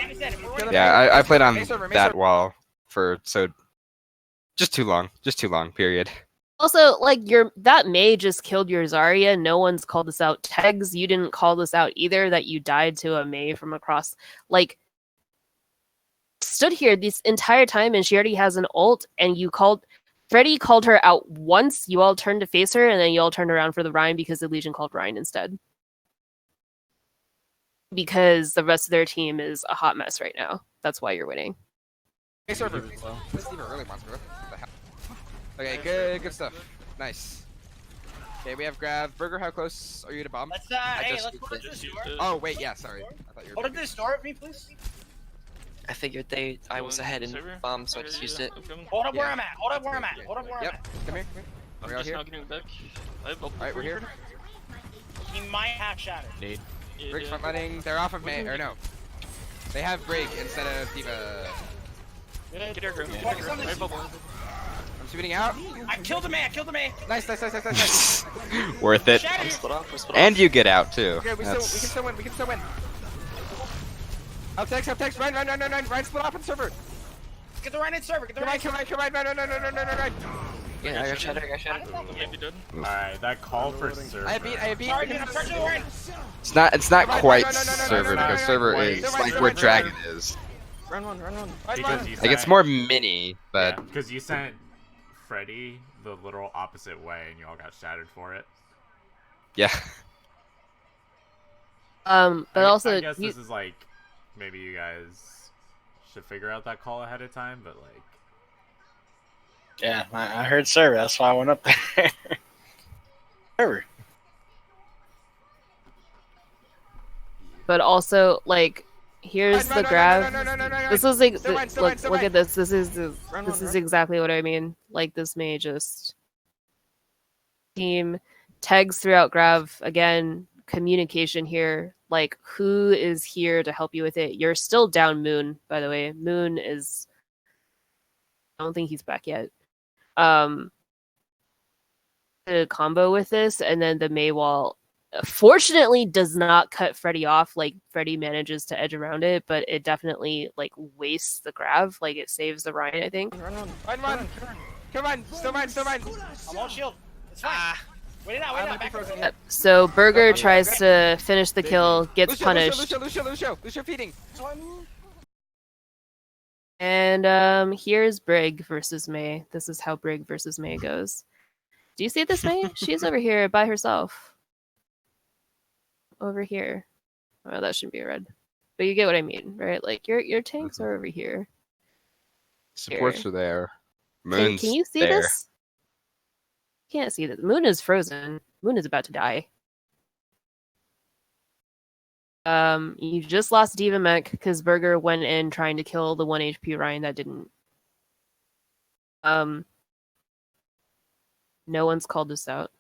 Yeah, I played on that wall for just too long, period. Also, like that Mei just killed your Zarya. No one's called this out. Tegs, you didn't call this out either, that you died to a Mei from across. Like, stood here this entire time and she already has an ult, and Freddy called her out once. You all turned to face her, and then you all turned around for the Rhine because the Legion called Rhine instead. Because the rest of their team is a hot mess right now. That's why you're winning. This team really wants to. What the hell? Okay, good stuff. Nice. Okay, we have Grav. Burger, how close are you to bomb? Let's go to this door. Oh, wait, yeah, sorry. I thought you were Go to this door with me, please. I figured I was ahead in bomb, so I just used it. Hold up where I'm at. Yep, come here. We're out here. Alright, we're here. He might have shattered. Rick's frontlining. They're off of Mei, or no. They have Brig instead of D.Va. Focus on this. Shooting out. I killed a man. Nice. Worth it. Shatter. And you get out too. Okay, we can still win. Up text. Run. Ryan, split off on the server. Get the right in server. Come on. Run. Yeah, I got shattered. Alright, that call for server. I beat. Sorry, dude, I'm charging the right. It's not quite No. server because server is like where Dragon is. Run. Because you Like it's sent- more mini, but because you sent Freddy the literal opposite way and you all got shattered for it. yeah. But I also, guess this is like maybe you guys should figure out that call ahead of time, but like Yeah, I heard server. That's why I went up there. Server. but also, like, here's the grab. This is like, Still look win. at this. This is exactly what I mean. Like, this may just team tags throughout Grav again. Communication here. Like, who is here to help you with it? You're still down Moon, by the way. Moon is. I don't think he's back yet. The combo with this, and then the Mei wall fortunately does not cut Freddy off. Like, Freddy manages to edge around it, but it definitely like wastes the grab. Like, it saves the Ryan, I think. Run. Come on. Still mine. I'm on shield. It's fine. Wait it out. Back up. Yep. So Burger tries to finish the kill, gets punished. Lucio feeding. And here's Brig versus Mei. This is how Brig versus Mei goes. Do you see this, Mei? She's over here by herself. Over here. Oh, that shouldn't be a red. But you get what I mean, right? Like, your tanks are over here. Supports Here. are there. Can Moon's you see there. this? Can't see this. Moon is frozen. Moon is about to die. You just lost Diva Mech because Burger went in trying to kill the 1 HP Ryan that didn't. No one's called this out.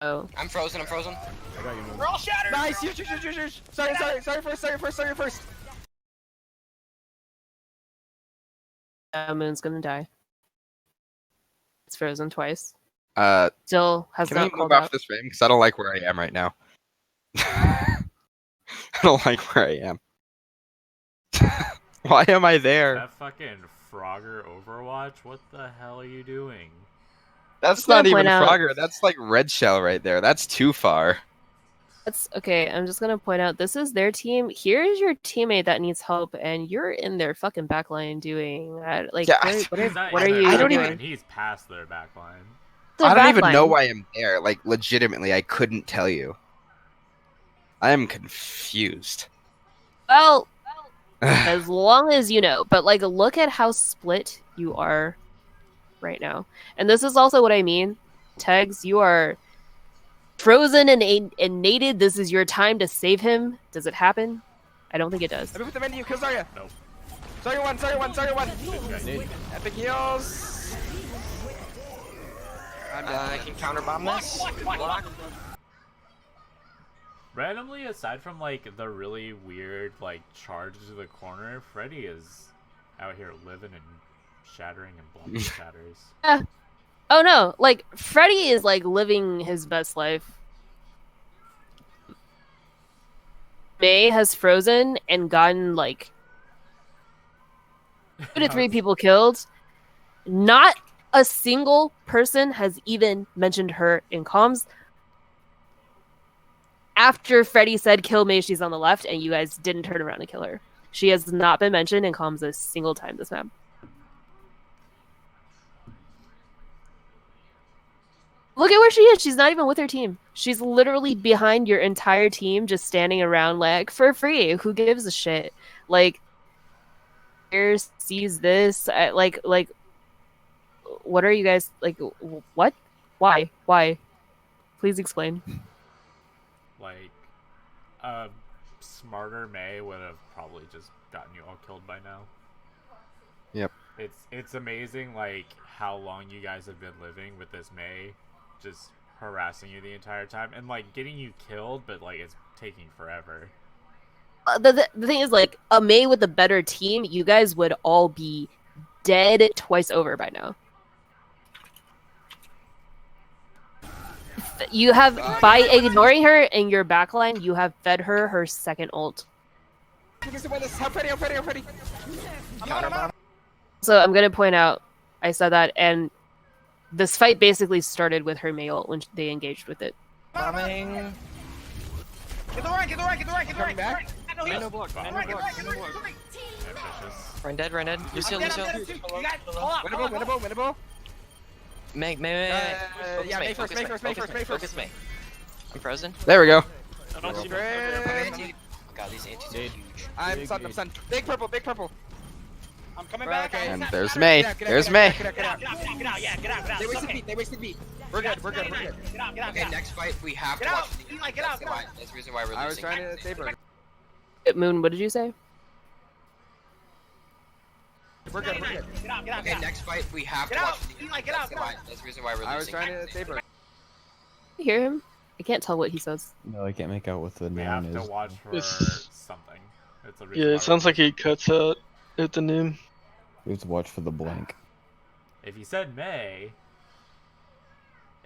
Oh. I'm frozen. I got you, Moon. We're all shattered. Nice. Sorry first. Moon's gonna die. It's frozen twice. Can Still has we not move called off out. this frame? Because I don't like where I am right now. I don't like where I am. Why am I there? that fucking Frogger Overwatch. What the hell are you doing? That's just gonna not even point out- Frogger. That's like Red Shell right there. That's too far. That's okay. I'm just gonna point out this is their team. Here's your teammate that needs help, and you're in their fucking backline doing like Yeah, what are you I don't doing? even- He's past their backline. Their I don't even know backline. why I'm there. Like, legitimately, I couldn't tell you. I am confused. Well, as long as you know. But like, look at how split you are right now. And this is also what I mean. Tags, you are frozen and nated. This is your time to save him. Does it happen? I don't think it does. I moved the menu. Kill Zarya. Nope. Zarya one. Epic heals. I can counter bomb this. Randomly, aside from like the really weird like charge to the corner, Freddy is out here living and shattering and blocking shatters. Oh no, like Freddy is like living his best life. Mei has frozen and gotten like 2 to 3 people killed. Not a single person has even mentioned her in comms. After Freddy said kill Mei, she's on the left, and you guys didn't turn around to kill her. She has not been mentioned in comms a single time this map. Look at where she is. She's not even with her team. She's literally behind your entire team, just standing around like for free. Who gives a shit? Like, here sees this. Like, what are you guys like? What? Why? Please explain. Like, smarter Mei would have probably just gotten you all killed by now. Yep. It's amazing like how long you guys have been living with this Mei just harassing you the entire time and like getting you killed, but like it's taking forever. The thing is, like, a Mei with a better team, you guys would all be dead twice over by now. You have, by ignoring her in your backline, you have fed her her second ult. I'm ready. So I'm gonna point out, I said that, and this fight basically started with her Mei ult when they engaged with it. Coming. Get the right. Coming back. No block. Run dead. Lucio. Winnable. Meg. Yeah, May first. Focus May. I'm frozen. There we go. I don't see God, these antis are huge. I'm stunned. Big purple. I'm coming back. Okay. And there's May. There's May. Get out. Yeah. They wasted beat. We're good. Get out. Okay, next fight we have Get to out. watch. Eli, get out. That's the reason why we're losing. I was trying to save her. Moon, what did you say? We're good. Get out. Okay, next fight we have Get to out. watch. Eli, get out. That's the reason why we're losing. I was trying to save her. You hear him? I can't tell what he says. No, I can't make out what the We noun have to is. watch for It's- something. It's a Yeah, reason why it sounds like he cuts out at the name. We have to watch for the blank. If he said May.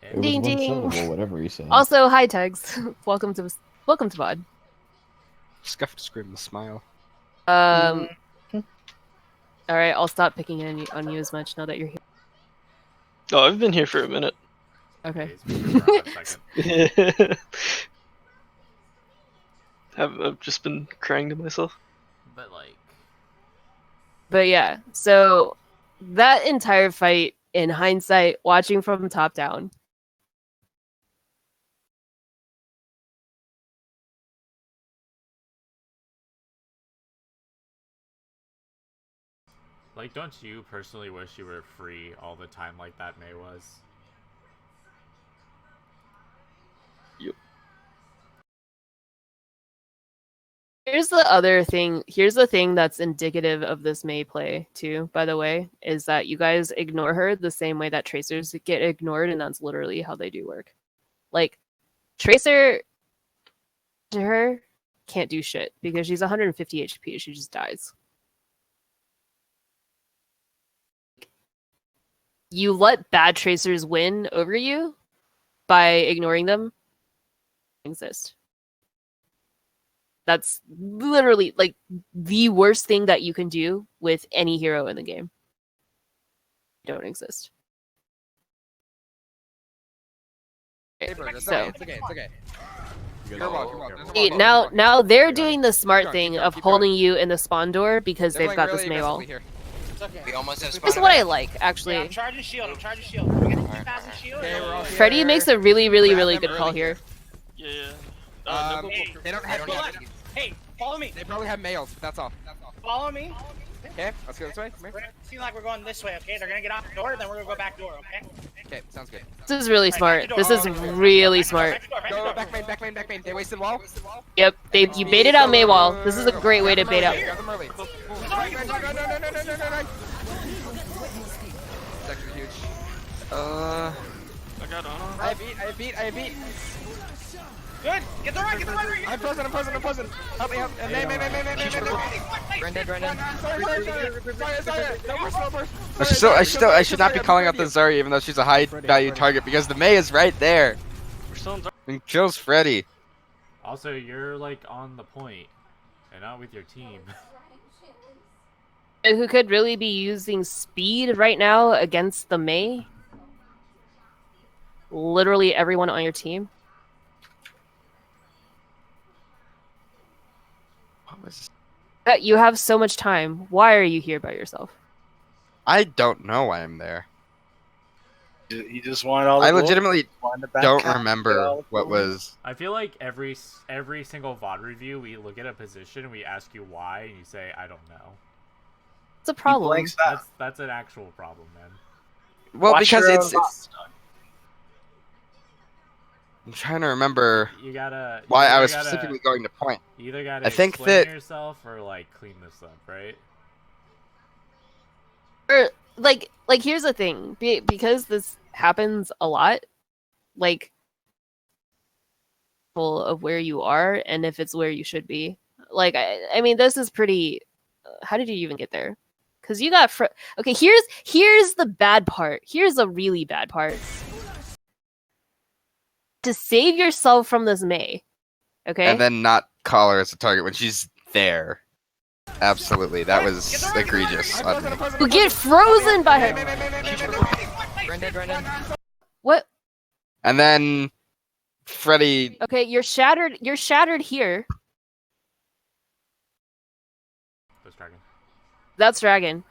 It was Ding, one ding. syllable, whatever he said. Also, hi Tags. welcome to VOD. Scuffed scream and smile. All right, I'll stop picking on you as much now that you're here. Oh, I've been here for a minute. Okay. I've just been crying to myself. But like, But yeah, so that entire fight, in hindsight, watching from top down, like, don't you personally wish you were free all the time like that May was? here's the other thing. Here's the thing that's indicative of this May play, too, by the way, is that you guys ignore her the same way that Tracers get ignored, and that's literally how they do work. Like, Tracer to her can't do shit because she's 150 HP. She just dies. You let bad Tracers win over you by ignoring them. Exist. That's literally like the worst thing that you can do with any hero in the game. Don't exist. So It's okay. You're welcome. now they're doing the smart thing of holding you in the spawn door because they've got this May ult. It's okay. We almost have This is what I like, actually. I'm charging shield. We get 2,000 shield. Freddy makes a really good call here. Yeah. They don't have males. Hey, follow me. They probably have males, but that's all. Follow me. Okay, let's go this way. Come We're here. gonna seem like we're going this way, okay? They're gonna get out the door, then we're gonna go back door, okay? Okay, sounds good. This is really smart. This is really smart. Go back main. They wasted wall. Yep, you baited out May wall. This is a great way to bait out. Grab them early. No. It's actually huge. I got on. I beat. Good. Get the right. I'm frozen. Help me. And May. Run dead. Sorry. I should not be calling out the Zarya even though she's a high value target because the May is right there We're still in dark. and kills Freddy. Also, you're like on the point and not with your team. Who could really be using speed right now against the May? Literally everyone on your team. You have so much time. Why are you here by yourself? I don't know why I'm there. He just wanted all the I gold. legitimately Wanted the back don't cap, remember all the what gold. was. I feel like every single VOD review, we look at a position and we ask you why, and you say, "I don't know." It's a problem. blanks that. That's an actual problem, man. Well, Watch because your it's. I'm trying to remember You gotta. why I either was gotta- specifically going to point. You either gotta I think explain that- yourself or like clean this up, right? Or like here's the thing. Because this happens a lot, like full of where you are and if it's where you should be. Like I mean this is pretty how did you even get there? Because you got okay. Here's the bad part. Here's a really bad part. To save yourself from this Mei, okay? And then not call her as a target when she's there. Absolutely, that was egregious on me. You get frozen by her. Brendan. What? And then Freddy. Okay, you're shattered. You're shattered here. This dragon. That's Dragon.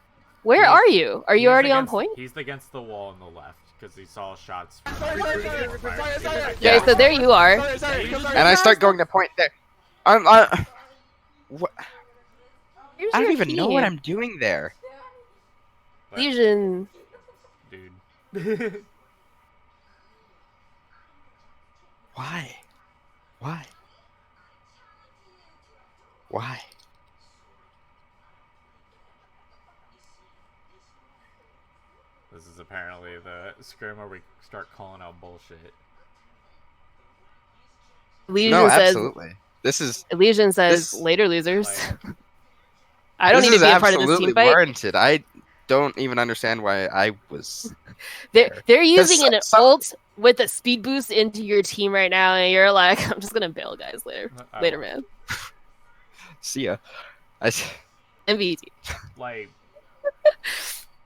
Where are you? Are you already on point? He's against the wall on the left because he saw shots. Okay, so there you are. And I start going to point there. What? Here's I don't your even know what team. I'm doing there. Legion. Dude. Why? Why? Why? This is apparently the scrim where we start calling out bullshit. Legion No, says. absolutely. This is Legion says this- later, losers. I don't this need is to be a part of this absolutely team fight. warranted. I don't even understand why I was. They're using an some- ult with a speed boost into your team right now, and you're like, I'm just gonna bail, guys. Later, man. See ya. MVT. Like,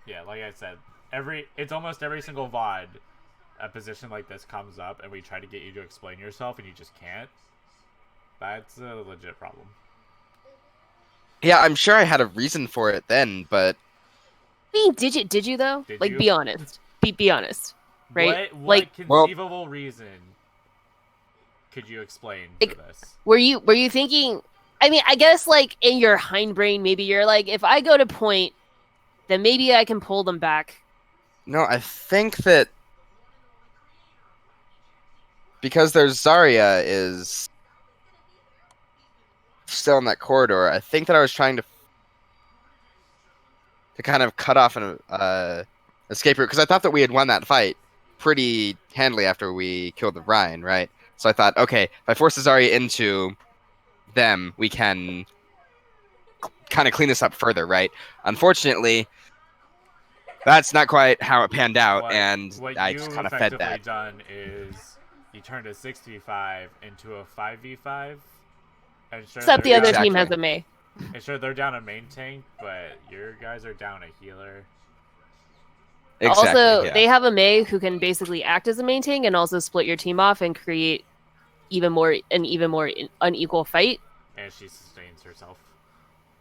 yeah, like I said, it's almost every single VOD a position like this comes up, and we try to get you to explain yourself, and you just can't. That's a legit problem. Yeah, I'm sure I had a reason for it then, but I mean, did you though? Did like, you? be honest. Be honest, right? What like, conceivable reason could you explain for this? were you thinking? I mean, I guess like in your hindbrain, maybe you're like, if I go to point, then maybe I can pull them back. no, I think that because there's Zarya is still in that corridor, I think that I was trying to kind of cut off an escape route because I thought that we had won that fight pretty handily after we killed the Ryan, right? So I thought, okay, if I force the Zarya into them, we can kind of clean this up further, right? Unfortunately, that's not quite how it panned out, and I just kind of fed that. What you've done is you turned a 6v5 into a 5v5. And sure, Except the other team has a Mei. And sure, they're down a main tank, but your guys are down a healer. Exactly, Also, yeah. they have a Mei who can basically act as a main tank and also split your team off and create an even more unequal fight. And she sustains herself.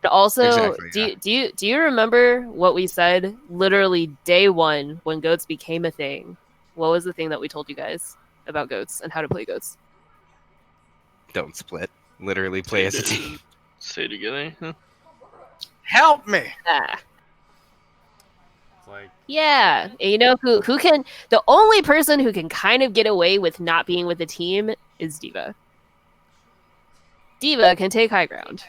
But also, Exactly, do you remember what we said literally day one when goats became a thing? What was the thing that we told you guys about goats and how to play goats? Don't split. Literally play as a team. Stay together. Huh? Help me! Ah. It's like, Yeah, and you know who can? The only person who can kind of get away with not being with the team is D.Va. D.Va can take high ground.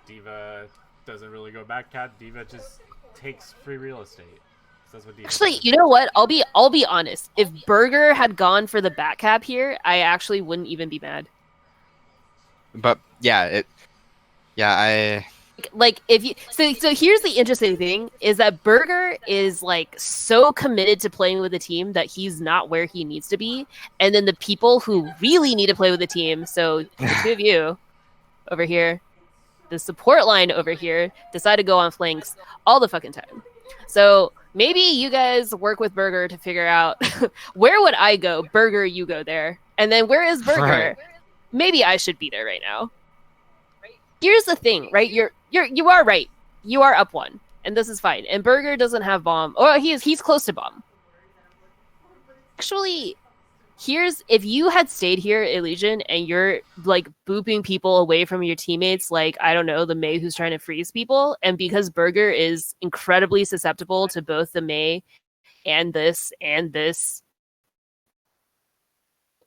D.Va doesn't really go back cat. D.Va just takes free real estate. That's what D.Va Actually, does. you know what? I'll be honest. If Burger had gone for the back cap here, I actually wouldn't even be mad. But yeah, Like if you so here's the interesting thing is that Burger is like so committed to playing with the team that he's not where he needs to be, and then the people who really need to play with the team, so the two of you over here, the support line over here, decide to go on flanks all the fucking time. So maybe you guys work with Burger to figure out where would I go? Burger, you go there, and then where is Burger? Right. Maybe I should be there right now. Here's the thing, right? You are right. You are up one, and this is fine. And Burger doesn't have bomb. Oh, he's close to bomb. Actually, if you had stayed here, Elysian, and you're like booping people away from your teammates, like I don't know, the Mei who's trying to freeze people, and because Burger is incredibly susceptible to both the Mei and this.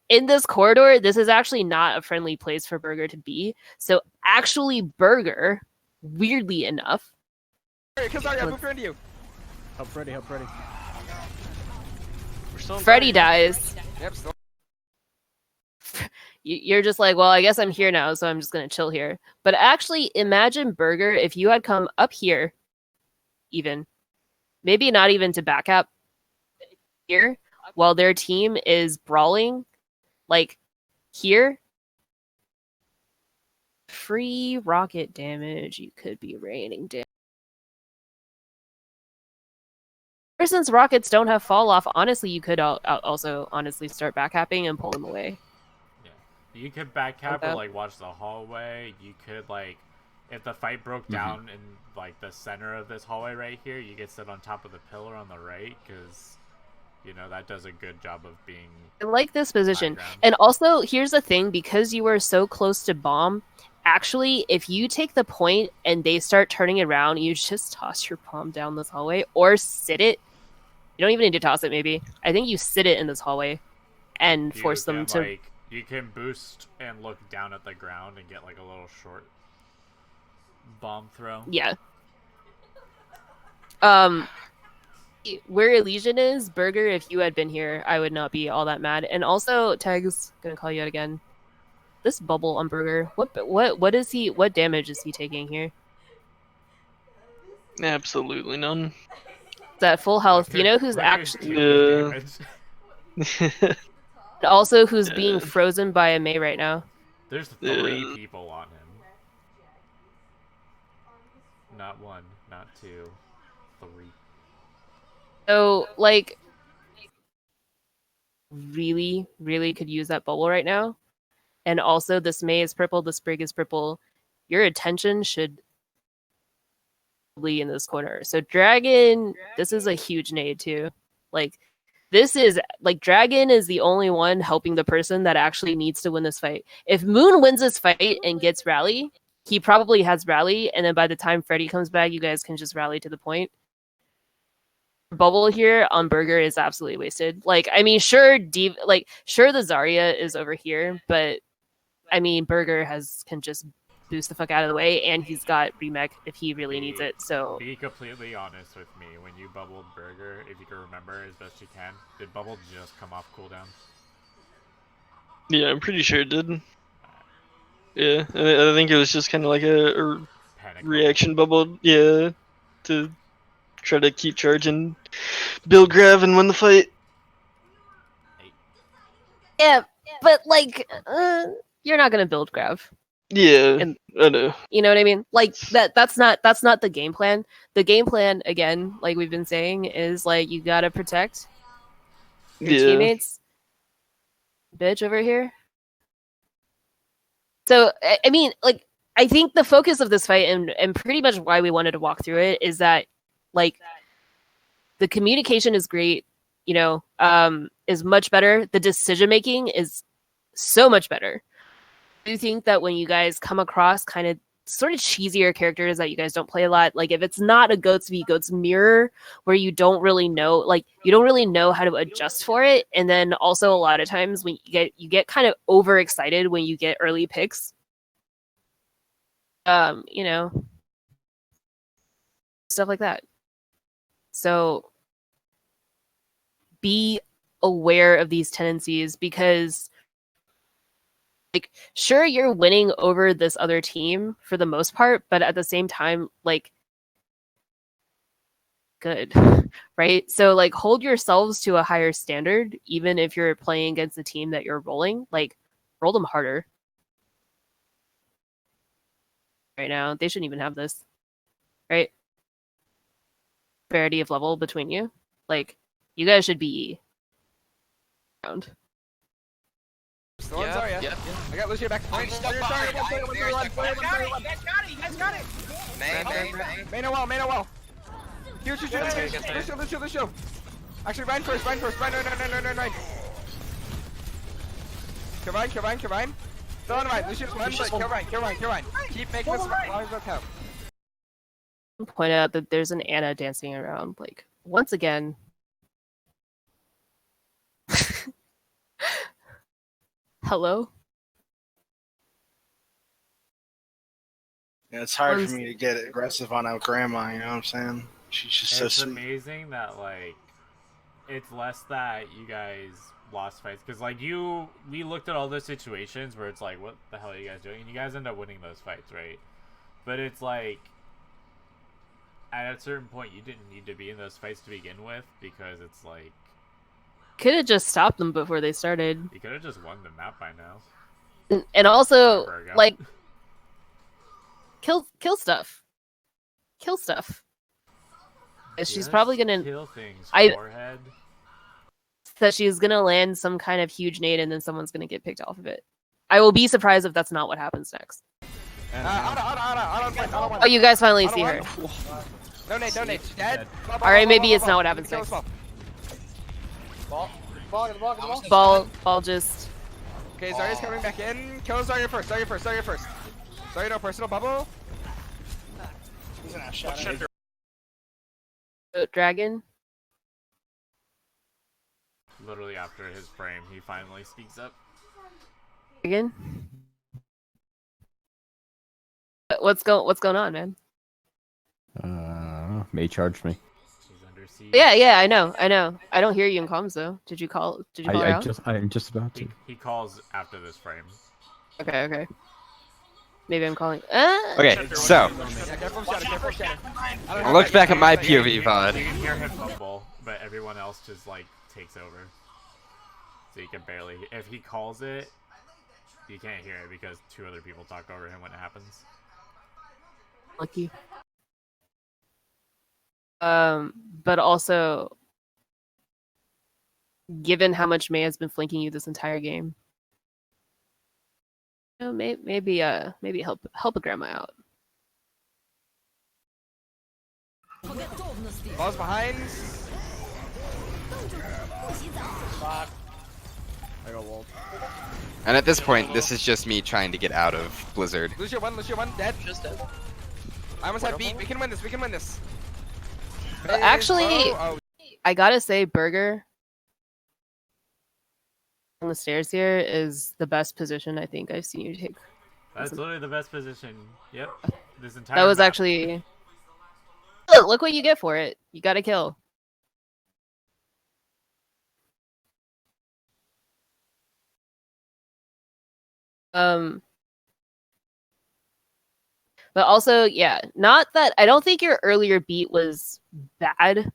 In this corridor, this is actually not a friendly place for Burger to be. So actually, Burger, weirdly enough, Kazari, I moved around you. Help Freddy, help Freddy. We're still in Freddy Freddy. dies. Yep, still. you're just like, well, I guess I'm here now, so I'm just gonna chill here. But actually, imagine Burger if you had come up here, even maybe not even to back up here while their team is brawling, like here. Free rocket damage. You could be raining damage. Since rockets don't have fall off, honestly, you could also honestly start backcapping and pull them away. Yeah, you could backcap or like watch the hallway. You could like, if the fight broke down in like the center of this hallway right here, you could sit on top of the pillar on the right because, you know, that does a good job of being. I like this position, background. and also here's the thing: because you were so close to bomb. Actually, if you take the point and they start turning around, you just toss your bomb down this hallway or sit it. You don't even need to toss it, maybe. I think you sit it in this hallway and force them to... Like, you can boost and look down at the ground and get like a little short bomb throw. Yeah. Where Elysian is, Burger, if you had been here, I would not be all that mad. And also, Tag's gonna call you out again. This bubble on Burger, what is he? What damage is he taking here? Absolutely none. Is that full health? You know who's actually Yeah. also who's being frozen by a Mei right now? There's 3 people on him. Not 1, not 2, 3. So like, really could use that bubble right now. And also, this Mei is purple, this Brig is purple. Your attention should be in this corner. So Dragon, this is a huge nade too. Like, this is, like, Dragon is the only one helping the person that actually needs to win this fight. If Moon wins this fight and gets Rally, he probably has Rally, and then by the time Freddy comes back, you guys can just rally to the point. Bubble here on Burger is absolutely wasted. Like, I mean, sure, the Zarya is over here, but I mean, Burger can just boost the fuck out of the way, and he's got remech if he really needs it. So be completely honest with me. When you bubbled Burger, if you can remember as best you can, did bubble just come off cooldown? Yeah, I'm pretty sure it did. Yeah, I think it was just kind of like a reaction bubble. Yeah, to try to keep charging, build grav, and win the fight. Yeah, but like, you're not gonna build grav. Yeah, and, I know. You know what I mean? Like that's not the game plan. The game plan, again, like we've been saying, is like you gotta protect your teammates. Bitch over here. So I mean, like, I think the focus of this fight and pretty much why we wanted to walk through it is that, like, the communication is great, you know, is much better. The decision making is so much better. I do think that when you guys come across kind of sort of cheesier characters that you guys don't play a lot, like if it's not a Goats v Goats mirror where you don't really know how to adjust for it, and then also a lot of times when you get kind of overexcited when you get early picks, you know, stuff like that. So be aware of these tendencies, because, like, sure, you're winning over this other team for the most part, but at the same time, like, good, right? So, like, hold yourselves to a higher standard, even if you're playing against the team that you're rolling. Like, roll them harder. Right now, they shouldn't even have this, right? Parity of level between you. Like, you guys should be around. Still on Zarya. Yeah. I got Lucio back. You guys got it. May no well. Here's Lucio. Actually, Ryan first. Ryan. Kevine. Still on Ryan. Lucio's one, but kill Ryan. Keep making this as long as they'll count. Point out that there's an Anna dancing around. Like, once again. Hello? Yeah, it's hard for me to get aggressive on our grandma, you know what I'm saying? She's just so It's sweet. amazing that, like, it's less that you guys lost fights because like we looked at all those situations where it's like, what the hell are you guys doing? And you guys end up winning those fights, right? But it's like at a certain point you didn't need to be in those fights to begin with because it's like Could have just stopped them before they started. you could have just won the map by now. And also, Forever ago. like, kill stuff. Kill stuff. She's Just probably gonna kill things. I- Forehead. that she's gonna land some kind of huge nade and then someone's gonna get picked off of it. I will be surprised if that's not what happens next. Oh, you guys finally see her. No nade, dead. Alright, maybe it's not what happens next. Ball, get the ball, get the Ball just. Okay, Zarya's coming back in. Kill Zarya first. Zarya no personal bubble. He's gonna have shot. Dragon. Literally after his frame, he finally speaks up. Dragon. What's going on, man? May charged me. She's under siege. Yeah, I know. I don't hear you in comms though. Did you call her out? I'm just about to. He calls after this frame. Okay. Maybe I'm calling. Okay, so I looked back at my POV VOD. You can hear him fumble, but everyone else just like takes over. So you can barely. If he calls it, you can't hear it because two other people talk over him when it happens. Lucky. But also, given how much May has been flanking you this entire game, you know, maybe help a grandma out. Ball's behind. I got walled. And at this point, this is just me trying to get out of Blizzard. Lucio one, dead. Just dead. I almost have beat. We can win this. Actually, Oh, I gotta say, Burger on the stairs here is the best position I think I've seen you take. That's literally the best position. Yep. This entire. That was map. actually. Look what you get for it. You got to kill. But also, yeah, not that I don't think your earlier beat was bad.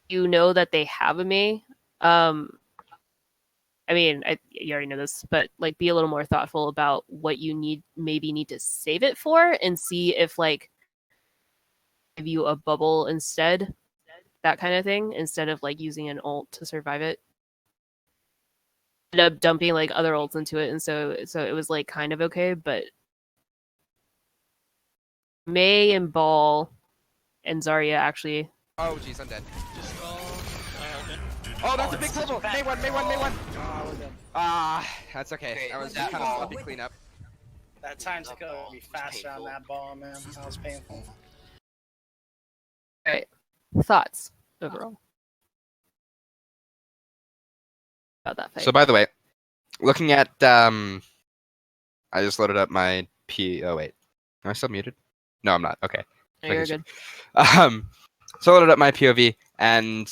You know that they have a Mei. I mean, you already know this, but like be a little more thoughtful about what you maybe need to save it for and see if like give you a bubble instead, that kind of thing, instead of like using an ult to survive it. Ended up dumping like other ults into it, and so it was like kind of okay, but Mei and Ball and Zarya actually. Oh jeez, I'm dead. Oh, that's a big purple. May one. That's okay. That was kind of sloppy cleanup. That time to go be faster on that ball, man. That was painful. All right, thoughts overall about that fight? So by the way, looking at I just loaded up my Oh wait, am I still muted? No, I'm not. Okay. No, you're good. So I loaded up my POV and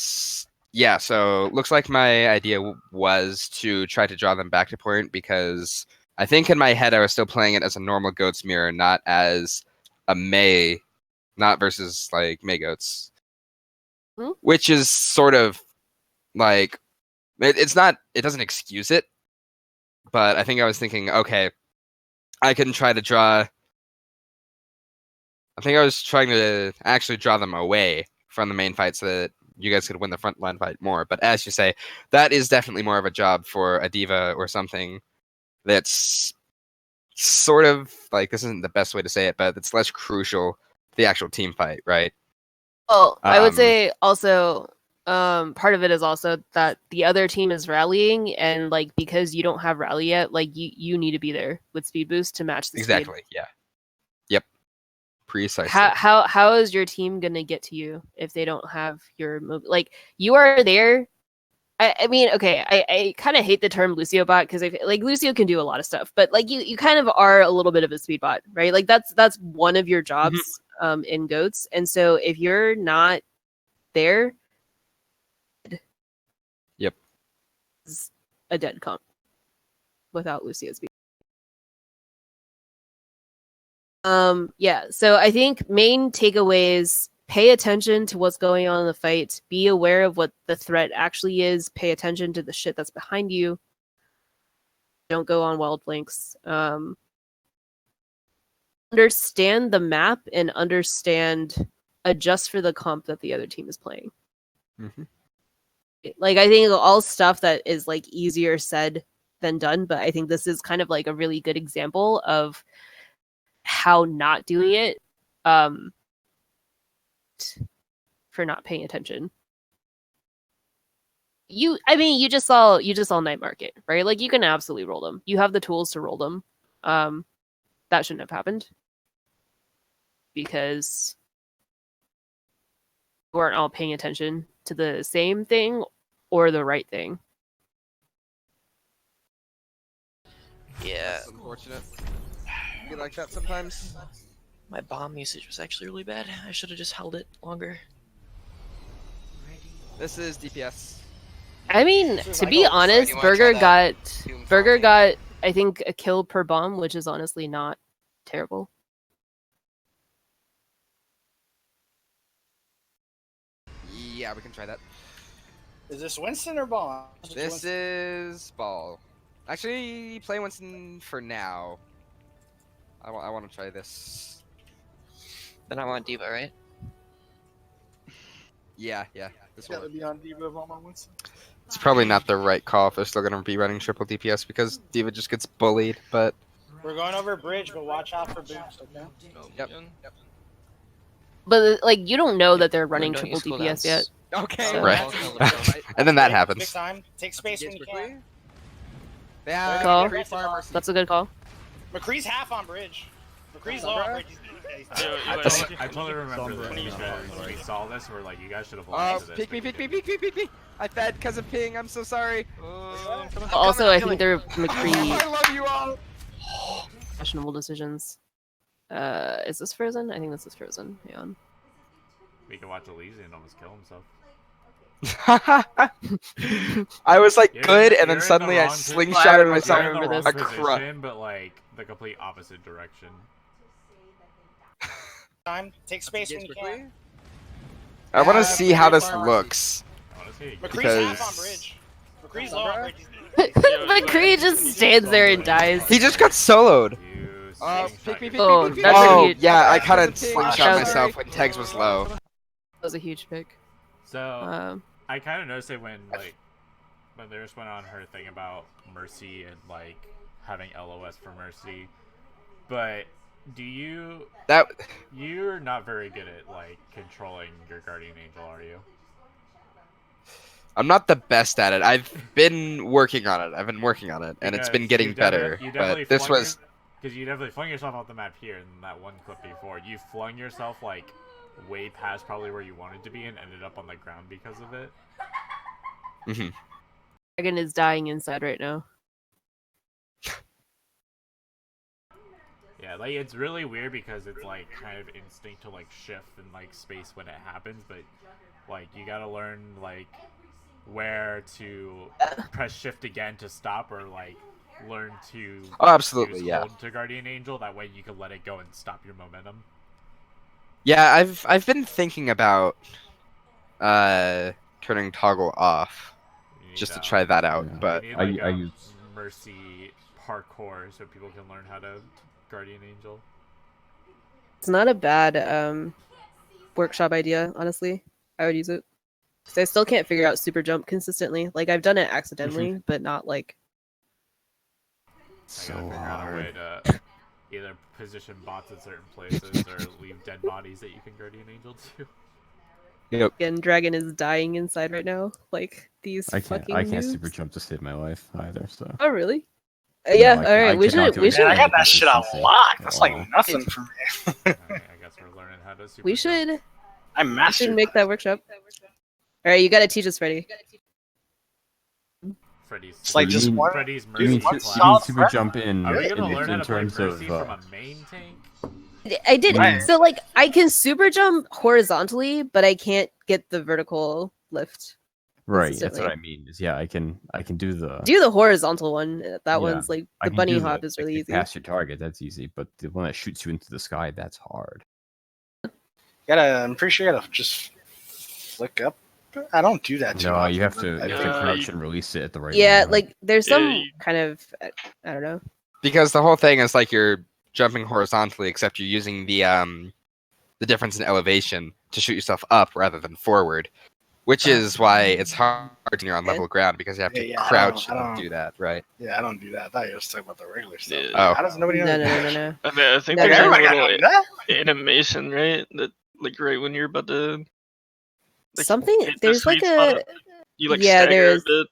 yeah, so looks like my idea was to try to draw them back to point because I think in my head I was still playing it as a normal Goats mirror, not as a Mei, not versus like Mei Goats, which is sort of like it doesn't excuse it, but I think I was thinking, okay, I can try to draw. I think I was trying to actually draw them away from the main fight so that you guys could win the front line fight more. But as you say, that is definitely more of a job for a diva or something that's sort of like, this isn't the best way to say it, but it's less crucial to the actual team fight, right? Well, I would say also part of it is also that the other team is rallying, and like because you don't have rally yet, like you need to be there with speed boost to match the Exactly. speed. Yeah. Yep. Precisely. How is your team gonna get to you if they don't have your move? Like you are there. I mean, okay, I kind of hate the term Lucio bot because like Lucio can do a lot of stuff, but like you kind of are a little bit of a speed bot, right? Like that's one of your jobs in Goats, and so if you're not there, yep. is a dead comp without Lucia's beat. Yeah, so I think main takeaways: pay attention to what's going on in the fight, be aware of what the threat actually is, pay attention to the shit that's behind you. Don't go on wild flanks. Understand the map and adjust for the comp that the other team is playing. Mm-hmm. Like, I think all stuff that is like easier said than done, but I think this is kind of like a really good example of how not doing it for not paying attention. You just saw Night Market, right? Like, you can absolutely roll them. You have the tools to roll them. That shouldn't have happened because we weren't all paying attention to the same thing or the right thing. Yeah. That's unfortunate. Be like that sometimes. My bomb usage was actually really bad. I should have just held it longer. This is DPS. I mean, to be honest, Burger got I think a kill per bomb, which is honestly not terrible. Yeah, we can try that. Is this Winston or Ball? This is Ball. Actually, play Winston for now. I want to try this. Then I want D.Va, right? Yeah. This one. Gotta be on D.Va if I'm on Winston. It's probably not the right call if they're still going to be running triple DPS because D.Va just gets bullied, but... We're going over bridge, but watch out for boost, okay? Yep. But like, you don't know that they're running Don't triple use cooldowns. DPS yet. Okay. So- Right. And then that Big happens. time. Take space when you can. Yeah. Call. McCree Farm Mercy. That's a good call. McCree's half on bridge. McCree's low on bridge. I totally remember this because we saw this and we're like, you guys should have listened to this. Peek me. I fed because of ping. I'm so sorry. Also, I think they're McCree I love you all. questionable decisions. Is this Frozen? I think this is Frozen. Hang on. We can watch Elysian almost kill himself. I was like You're good, in- and then you're in suddenly the I wrong slingshotted myself you're in the remember wrong this. a crutch. position, but like the complete opposite direction. Time. Take space when you can. I want to Yeah, see how this Farm Mercy. looks. I wanna see. McCree's half Because- on bridge. McCree's low on bridge. McCree just stands there and dies. He just got soloed. You Peek me. Oh, that's a Oh, huge- yeah, I kind of That's a ping. slingshot I'm myself sorry. when Tegs was low. That was a huge pick. So I kind of noticed it when Lyris went on her thing about Mercy and like having LOS for Mercy, but you're not very good at like controlling your Guardian Angel, are you? I'm not the best at it. I've been working on it. And it's been getting better. But this was... Because you definitely flung yourself off the map here in that one clip before. You flung yourself like way past probably where you wanted to be and ended up on the ground because of it. Mm-hmm. Dragon is dying inside right now. Yeah, like it's really weird because it's like kind of instinct to like shift in like space when it happens, but like you gotta learn like where to press shift again to stop or like learn to Oh, absolutely, use yeah. hold to Guardian Angel. That way you can let it go and stop your momentum. Yeah, I've been thinking about turning toggle off You need, just to try that out, yeah. but you need, like, I a use... Mercy parkour so people can learn how to Guardian Angel. It's not a bad workshop idea, honestly. I would use it. 'Cause I still can't figure out super jump consistently. Like, I've done it accidentally, but not like... I gotta figure out a hard. way to either position bots at certain places or leave dead bodies that you can Guardian Angel to. Yep. Again, Dragon is dying inside right now. Like, these I fucking can't noobs. super jump to save my life either, so... Oh, really? No, Yeah, I alright, we cannot should... do We it. Man, I should... got that shit on lock. That's like nothing for me. I guess we're learning how to super We jump. should... I We should mastered make that workshop. Alright, you gotta teach us, Freddy. Freddy's It's like You just mean- one. Freddy's You Mercy mean, One class. you mean solid super threat? jump in, Are we gonna learn how in to play terms Mercy of... from a main tank? I did. Right. So, like, I can super jump horizontally, but I can't get the vertical lift. Right, that's what consistently. I mean. Is yeah, I can do the Do the horizontal one. That yeah, one's like I the can bunny do hop is like, really the easy. pass your target. That's easy, but the one that shoots you into the sky, that's hard. I'm pretty sure you gotta just flick up. I don't do that too No, often. you have to I think- crouch and release it at the right. Yeah, moment. like there's Yeah, some you- kind of I don't know. Because the whole thing is like you're jumping horizontally, except you're using the difference in elevation to shoot yourself up rather than forward, which is why it's hard when you're on level ground because you have to Yeah, I crouch don't- and do that, right? Yeah, I don't do that. I thought you were talking about the regular stuff. Yeah. Oh. How does nobody No, know? no. I mean, I think No, there's no, a Everybody little gotta know that. animation, right? That like right when you're about to like, Something hit the there's like sweet spot, a you like yeah, stagger there a is. bit.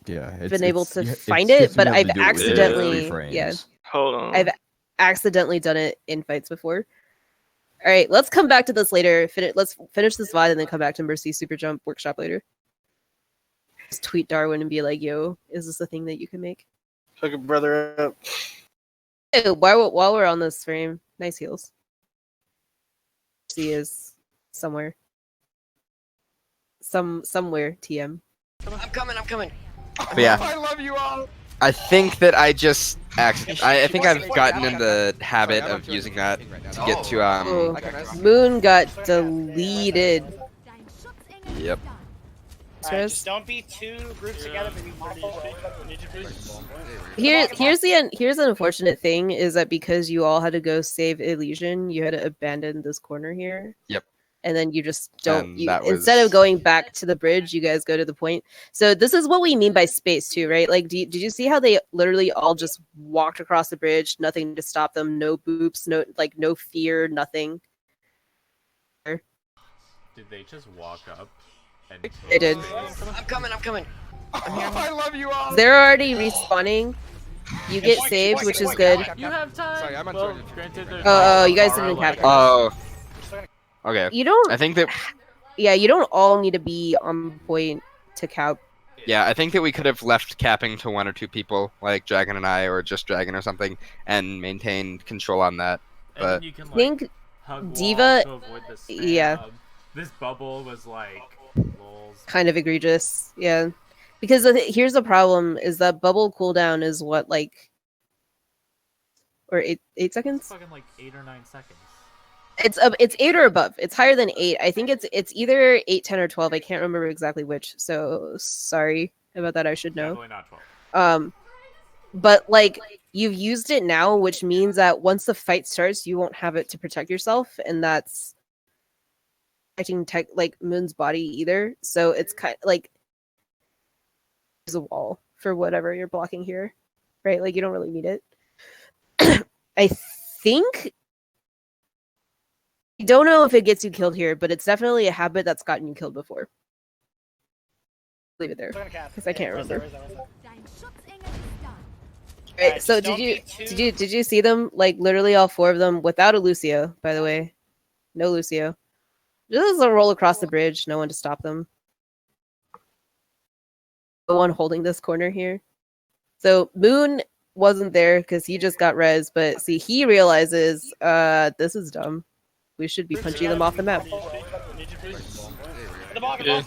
yeah, Been able to you- find it's it, just but being able I've to do it within accidentally- 3 yeah. frames. Hold on. I've accidentally done it in fights before. All right, let's come back to this later. Let's finish this VOD and then come back to Mercy Super Jump workshop later. Just tweet Darwin and be like, "Yo, is this a thing that you can make?" Hook a brother up. Hey, while we're on this frame, nice heals. Mercy is somewhere. Somewhere. TM. I'm coming. But yeah, I love you all. I think that I just I think I've gotten in the habit of using that to get to Oh, I can res. Moon got deleted. Yep. Alright, just don't be two groups together, but be multiple. Here's the unfortunate thing is that because you all had to go save Elysian, you had to abandon this corner here. Yep. And then you just don't. And You, that Instead was- of going back to the bridge, you guys go to the point. So this is what we mean by space too, right? Like, did you see how they literally all just walked across the bridge, nothing to stop them, no boops, no fear, nothing. Did they just walk up? And They did. I'm coming. I love you all. They're already respawning. You get saved, which is good. You have time. Sorry, I'm on well, Twitter. granted, there's Oh, like you guys far didn't away. have- Oh. Okay. You don't. I think that Yeah, you don't all need to be on point to cap. yeah, I think that we could have left capping to 1 or 2 people, like Dragon and I, or just Dragon or something, and maintained control on that. And then But you can, I like, think hug Diva- walls to avoid the spam. yeah. This bubble was like lols. kind of egregious. Yeah, because here's the problem: is that bubble cooldown is what like, or 8 seconds. Fucking like 8 or 9 seconds. It's 8 or above. It's higher than 8. I think it's either 8, 10, or 12. I can't remember exactly which. So sorry about that. I should know. Definitely not 12. But like you've used it now, which means that once the fight starts, you won't have it to protect yourself, and that's protecting like Moon's body either. So it's kind of like there's a wall for whatever you're blocking here, right? Like you don't really need it. I think. I don't know if it gets you killed here, but it's definitely a habit that's gotten you killed before. Leave it there because I can't remember. Right, so did you see them, like literally all 4 of them without a Lucio, by the way? No Lucio. Just a roll across the bridge, no one to stop them. The one holding this corner here. So Moon wasn't there because he just got res, but see he realizes this is dumb. We should be punching them off the map. Yeah,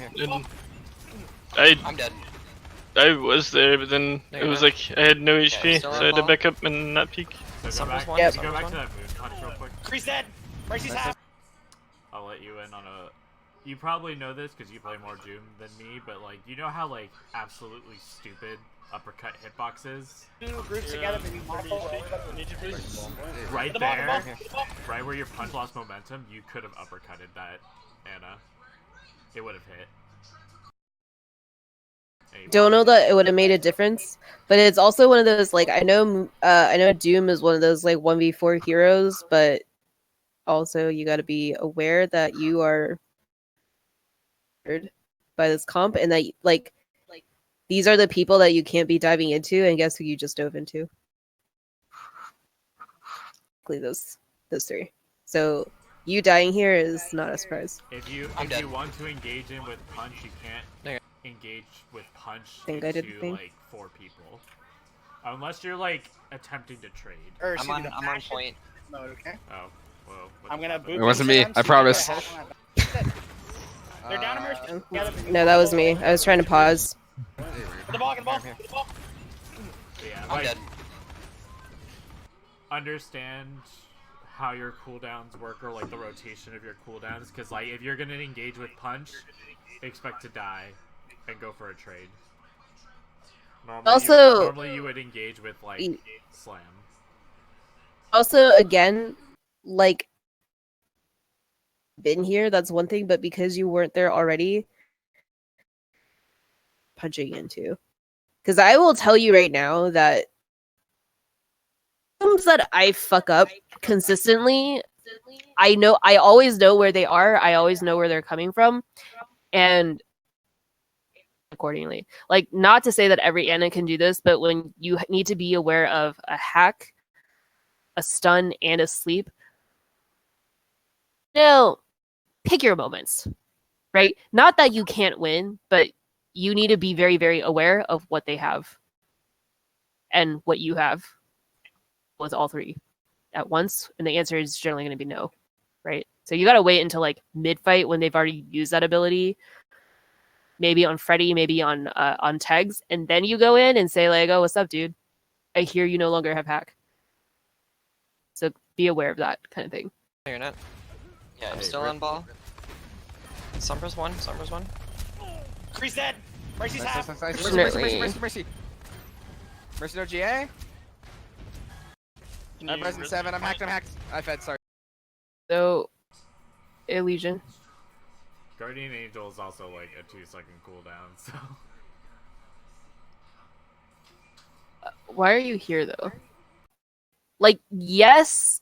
and I'm dead. I was there, but then No, it you're was not. like I had no HP, still so on I had to ball? back up and not peek. So Summer's go one, back, Summer's go back one. to that moon punch real quick. Crease dead. Mercy's half. I'll let you in on a. You probably know this because you play more Doom than me, but like you know how like absolutely stupid uppercut hitbox is? Two groups together, but be multiple. Right there, right where your punch lost momentum, you could have uppercutted that Anna. It would have hit. And you Don't know probably that it would have made a difference, but it's also one of those like I know Doom is one of those like 1v4 heroes, but also you got to be aware that you are by this comp and that like these are the people that you can't be diving into, and guess who you just dove into? Those 3. So you dying here is not a surprise. If you I'm dead. want to engage in with punch, you can't engage with punch Think I did the into thing. like 4 people, unless you're like attempting to trade. Or I'm should be on the fashion point. mode, okay? Oh, whoa. I'm gonna boot It wasn't these me, times, I so promise. I'm gonna- They're down to Mercy. No, that was me. I was trying to pause. Get the ball, get the ball, get the ball. Yeah, I'm like, dead. understand how your cooldowns work, or like the rotation of your cooldowns, because like if you're gonna engage with punch, expect to die and go for a trade. Normally you would engage with like slam. Also, again, like, been here, that's one thing, but because you weren't there already, punching into. Because I will tell you right now that things that I fuck up consistently, I always know where they are, I always know where they're coming from, and accordingly. Like, not to say that every Ana can do this, but when you need to be aware of a hack, a stun, and a sleep, pick your moments, right? Not that you can't win, but you need to be very, very aware of what they have and what you have with all three at once. And the answer is generally going to be no, right? So you got to wait until like mid-fight when they've already used that ability, maybe on Freddy, maybe on Tegs, and then you go in and say like, oh, what's up, dude? I hear you no longer have hack. So be aware of that kind of thing. No, you're not. Yeah, I'm still on ball. Sombra's one. Crease dead. Mercy's half. Mercy. Mercy no GA. I'm present 7. I'm hacked. I fed, sorry. So, Elysian. Guardian Angel is also like a 2-second cooldown, so. Why are you here though? Like, yes,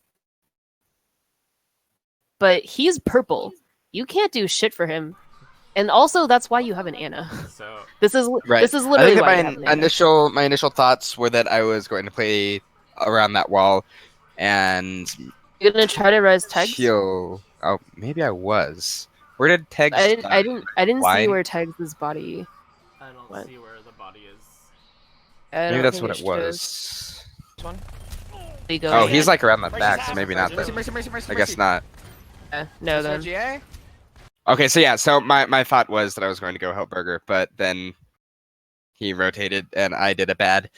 but he's purple. You can't do shit for him. And also, that's why you have an Ana. So this is Right. literally I think why my you have an Ana. my initial thoughts were that I was going to play around that wall and You're gonna try to res Tegs? heal. Oh, maybe I was. Where did Tegs? I didn't Why? see where Tegs' body. I don't What? see where the body is. Maybe that's what it was. One. Oh, he's like around the Mercy's back, so half. maybe not. Mercy, Then. Mercy. I guess not. No, No then. GA. Okay, so yeah, so my thought was that I was going to go help Burger, but then he rotated and I did a bad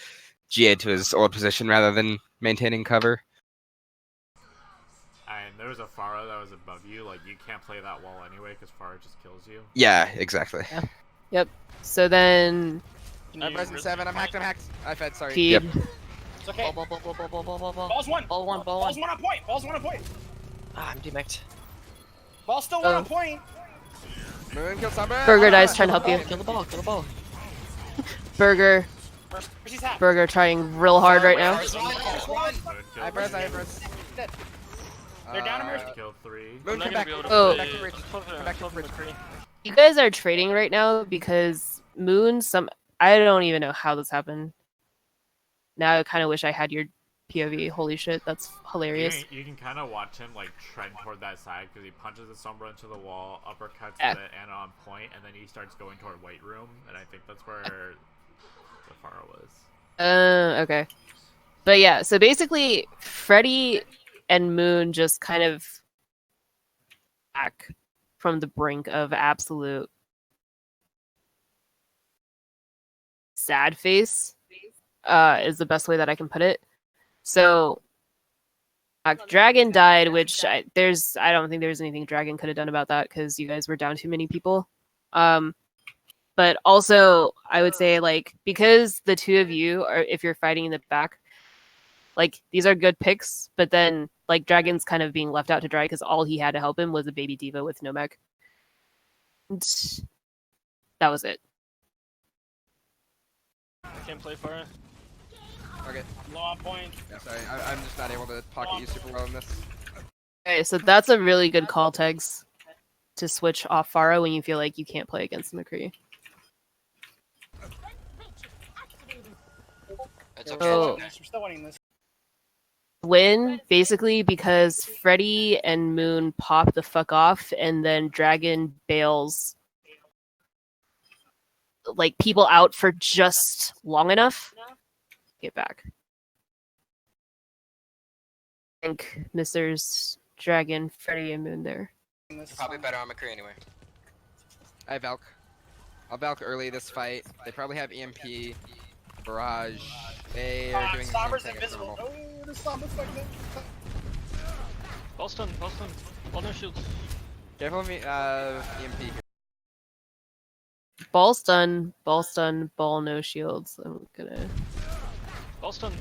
GA to his old position rather than maintaining cover. And there was a Pharah that was above you. Like, you can't play that wall anyway because Pharah just kills you. Yeah, exactly. Yeah. Yep. So then, I'm present 7. I'm hacked. I fed, sorry. feed. It's okay. Ball. Ball's one. Ball one. Ball's one on point. Ah, I'm demacked. Ball's still one on point. Moon kill Sombra. Burger dies trying to help you. Kill the ball. Burger Mercy's half. Burger trying real hard right now. Moon killed I press. They're down to Mercy. Killed 3. Moon, come back. Oh. Back to bridge. Come back to bridge. You guys are trading right now because Moon. I don't even know how this happened. Now I kind of wish I had your POV. Holy shit, that's hilarious. You can kind of watch him like trend toward that side because he punches the Sombra into the wall, uppercuts Yeah. the Ana on point, and then he starts going toward White Room, and I think that's where the Pharah was. Okay. But yeah, so basically, Freddy and Moon just kind of back from the brink of absolute sad face, is the best way that I can put it. So, Dragon died, which I don't think there's anything Dragon could have done about that because you guys were down too many people. But also, I would say, like, because the two of you are, if you're fighting in the back, like, these are good picks, but then, like, Dragon's kind of being left out to dry because all he had to help him was a baby diva with no mech. And that was it. Can't play for it. Okay. Low on point. Yeah, sorry. I'm just not able to pocket you super well in this. Okay, so that's a really good call, Tegs, to switch off Pharah when you feel like you can't play against McCree. It's We're okay. Oh. still winning this. Win, basically, because Freddy and Moon pop the fuck off, and then Dragon bails like people out for just long enough. Get back. I think Mr.'s Dragon, Freddy, and Moon there. You're probably better on McCree anyway. I Valk. I'll Valk early this fight. They probably have EMP, Barrage. They are doing the same Somber's thing as invisible. normal. Oh, the Somber's fucking in. Ball stun. All no shields. Careful of me, EMP here. Ball stun, ball no shields. I'm gonna. Ball stun.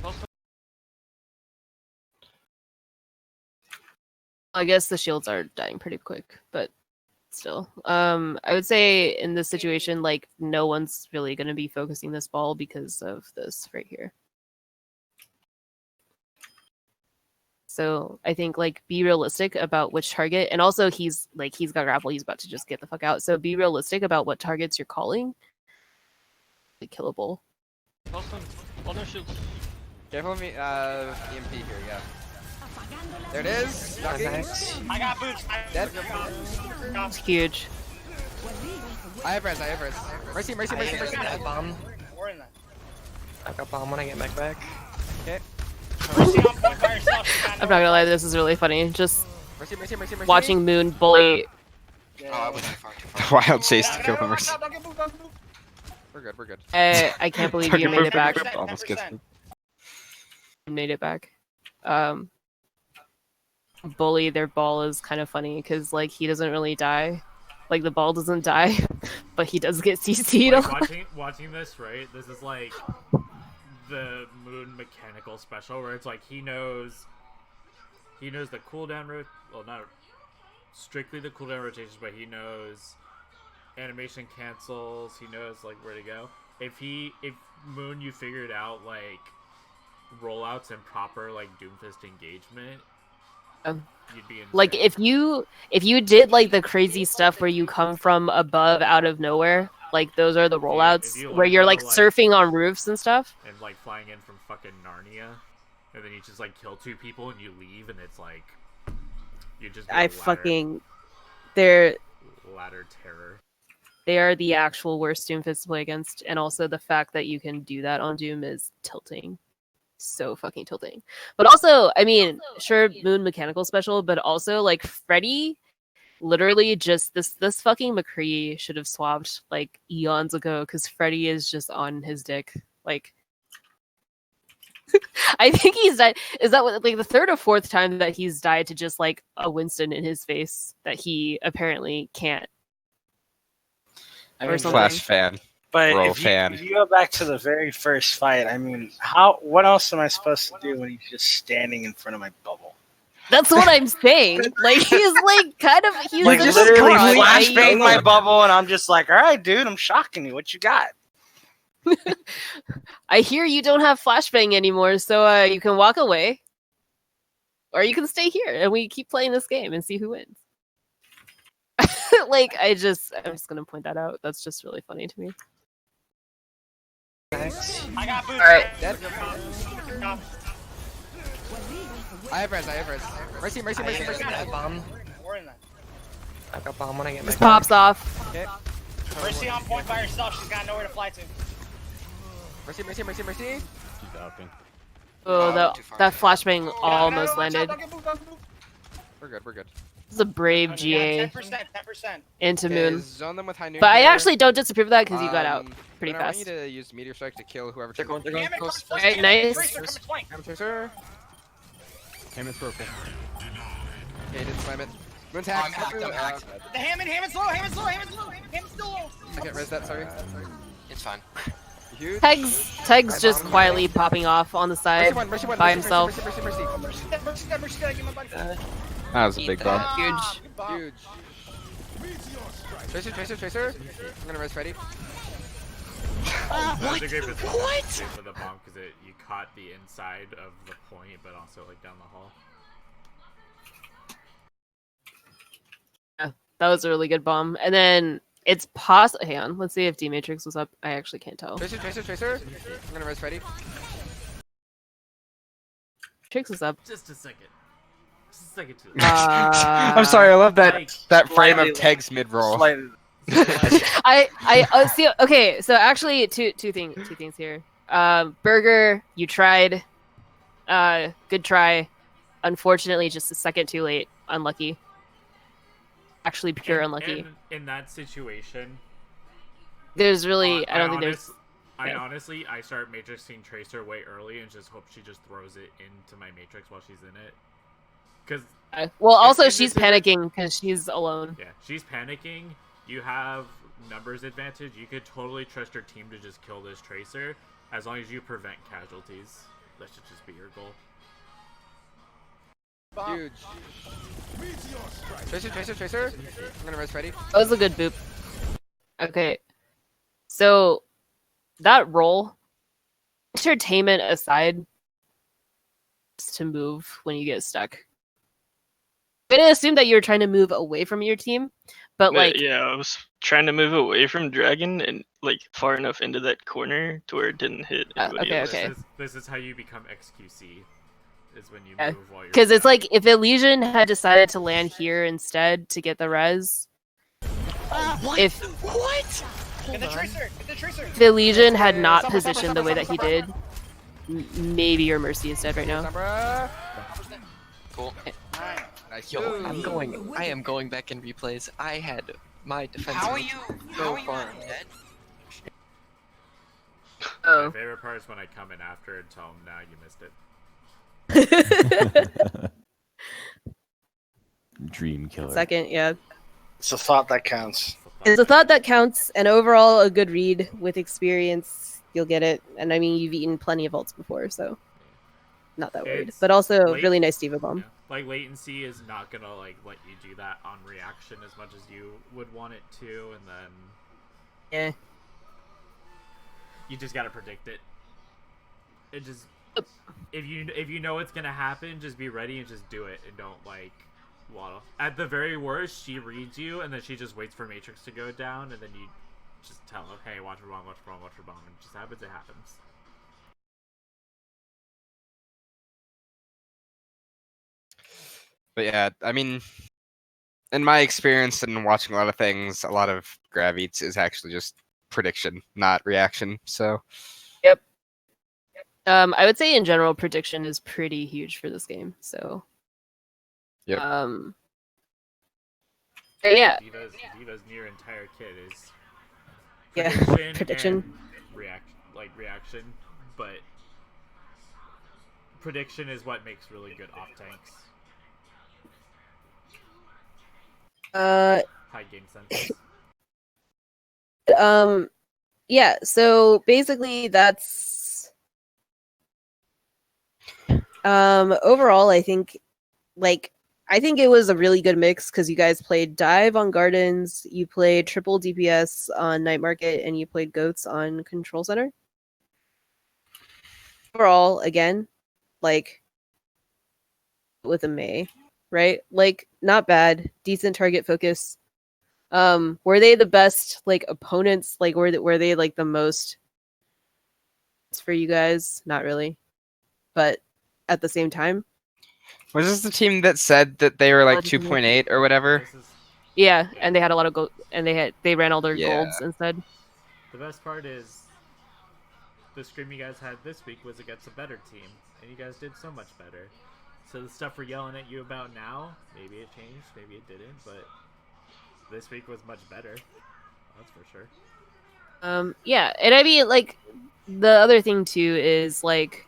I guess the shields are dying pretty quick, but still. I would say in this situation, like, no one's really gonna be focusing this ball because of this right here. So I think, like, be realistic about which target, and also he's got grapple, he's about to just get the fuck out. So be realistic about what targets you're calling. Like, killable. Ball stun. All no shields. Careful of me, EMP here, yeah. There it is! Knocking. I got boots. Dead. It's huge. I have res. Mercy. I got bomb. We're in that. I got bomb when I get mech back. Okay. Mercy on point by herself. She's got I'm not gonna lie, this is really funny. Just Mercy. watching Moon bully. Oh, I went too far. Wild chase to kill the Mercy. Don't get moved, don't get moved. We're good. I can't believe you made it back. Almost gets 10%. You made it back. Bully, their ball is kind of funny because, like, he doesn't really die. Like, the ball doesn't die, but he does get CC'd. Like, watching this, right? This is like the Moon mechanical special where it's like he knows the cooldown well, not strictly the cooldown rotations, but he knows animation cancels, he knows like where to go. If Moon, you figured out like rollouts and proper like Doomfist engagement, you'd be insane. Like, if you did like the crazy stuff where you come from above out of nowhere, like those are the rollouts you where learn you're how like to, surfing on roofs and stuff. and like flying in from fucking Narnia, and then you just like kill 2 people and you leave, and it's like you just get ladder terror. They are the actual worst Doomfist to play against, and also the fact that you can do that on Doom is tilting. So fucking tilting. But also, I mean, sure, Moon mechanical special, but also like Freddy, literally just this fucking McCree should have swapped like eons ago because Freddy is just on his dick. Like, I think he's died. Is that what, like the 3rd or 4th time that he's died to just like a Winston in his face that he apparently can't? I Or mean, something. Flash fan. But Bro, if you, fan. if you go back to the very first fight, I mean, what else am I supposed to do when he's just standing in front of my bubble? That's what I'm saying. Like, he's like kind of he's Like just literally like, flashbang my bubble, and I'm just like, all right, dude, I'm shocking you. What you got? I hear you don't have flashbang anymore, so you can walk away, or you can stay here and we keep playing this game and see who wins. Like, I'm just gonna point that out. That's just really funny to me. I got boots. All right. Dead. I have res. Mercy. I got bomb. We're in that. I got bomb when I get Just mech back. pops off. Okay. Mercy on point by herself. She's got nowhere to fly to. Mercy. She's upping. Oh, Oh, too far. that flashbang almost Watch out, landed. don't get moved, don't get moved. We're good. This is a brave GA 10%. into Okay, Moon. zone them with high noon But I here. actually don't disapprove of that because you got out pretty Moon, I want fast. you to use Meteor Strike to kill whoever. They're going close. Alright, nice. Tracer. Hammond's purple. Okay, didn't slam it. Moon's I'm hacked. hacked, I'm hacked. The Hammond's low. Hammond's still low. I can't res that, sorry. It's fine. Huge. Teg's just quietly popping off on the side Mercy one, by Mercy, himself. Mercy. Mercy's dead, give my buddy. That was a big bomb. Huge. Huge. Tracer. I'm gonna res Freddy. That was a great position for the bomb because you caught the inside of the point, but also like down the hall. Yeah, that was a really good bomb. And then it's possible. Hang on, let's see if D Matrix was up. I actually can't tell. Tracer. I'm gonna res Freddy. Matrix is up. Just a second. Too. I'm sorry, I love that frame of Teg's mid roll. Slightly. I see. Okay, so actually, two things here. Burger, you tried. Good try. Unfortunately, just a second too late. Unlucky. actually pure And- unlucky. and in that situation, There's really, I don't think there's. yeah. Honestly, I start matrixing Tracer way early and just hope she just throws it into my matrix while she's in it. Because Well, also in she's this panicking because she's alone. yeah, she's panicking. You have numbers advantage. You could totally trust your team to just kill this Tracer as long as you prevent casualties. That should just be your goal. Huge. Tracer. I'm gonna res ready. That was a good boop. Okay. So that roll, entertainment aside, is to move when you get stuck. I'm gonna assume that you're trying to move away from your team, but like yeah, I was trying to move away from Dragon and like far enough into that corner to where it didn't hit anybody else. This is how you become XQC. Is when you yeah. move while you're Because it's stuck. like if Elysian had decided to land here instead to get the res, if Get the tracer! Get the tracer! the Elysian had not Sombra, positioned the way that he did, maybe your Mercy is dead right now. Sombra. Cool. Nice. Yo, move. I am going back in replays. I had my defense. How are you? so How are you far. not dead? Oh. My favorite part is when I come in after and tell him, "Nah, you missed it." Dream killer. Second, yeah. It's a thought that counts. It's a thought that counts, and overall a good read with experience. You'll get it, and I mean you've eaten plenty of ults before, so not that worried. It's But also late- really nice Diva Bomb. Yeah. Like latency is not gonna like let you do that on reaction as much as you would want it to, and then Yeah. you just gotta predict it. It just if you know it's gonna happen, just be ready and just do it, and don't like waddle. At the very worst, she reads you, and then she just waits for Matrix to go down, and then you just tell her, "Hey, watch for bomb, watch for bomb, watch for bomb," and it just happens. It happens. But yeah, I mean, in my experience and watching a lot of things, a lot of Gravites is actually just prediction, not reaction. So Yep. I would say in general prediction is pretty huge for this game. So Yep. yeah. Diva's near entire kit is Yeah, prediction. and reaction, but prediction is what makes really good off tanks. High game sense. Yeah, so basically that's overall I think it was a really good mix because you guys played dive on gardens, you played triple DPS on night market, and you played goats on control center. Overall, again, like with a Mei, right? Like not bad, decent target focus. Were they the best like opponents? Like were they like the most for you guys? Not really, but at the same time, was this the team that said that they were like Allegedly. 2.8 or whatever? yeah. And they had a lot of gold, and they ran all their Yeah. golds instead. The best part is the scrim you guys had this week was against a better team, and you guys did so much better. So the stuff we're yelling at you about now, maybe it changed, maybe it didn't, but this week was much better. That's for sure. Yeah, and I mean, like, the other thing too is like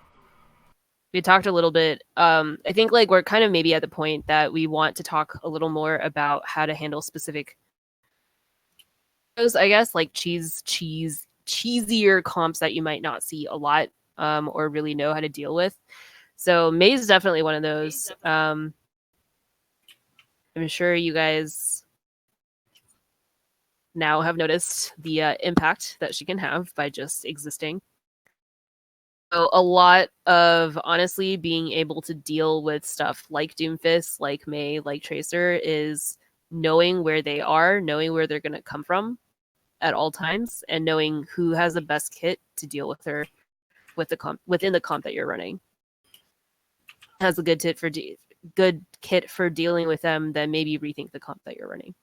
we talked a little bit. I think like we're kind of maybe at the point that we want to talk a little more about how to handle specific, I guess, like cheesier comps that you might not see a lot, or really know how to deal with. So Mei's is definitely one of those. I'm sure you guys now have noticed the impact that she can have by just existing. So a lot of honestly being able to deal with stuff like Doomfist, like Mei, like Tracer is knowing where they are, knowing where they're going to come from at all times, and knowing who has the best kit to deal with her with the comp within the comp that you're running. Has a good kit for dealing with them, then maybe rethink the comp that you're running.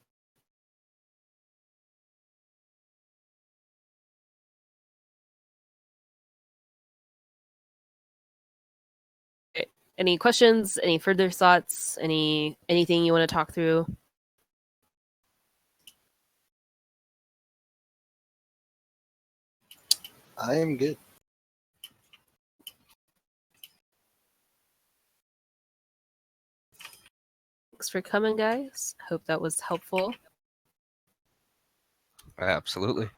Any questions? Any further thoughts? Anything you want to talk through? I am good. Thanks for coming, guys. Hope that was helpful. Absolutely.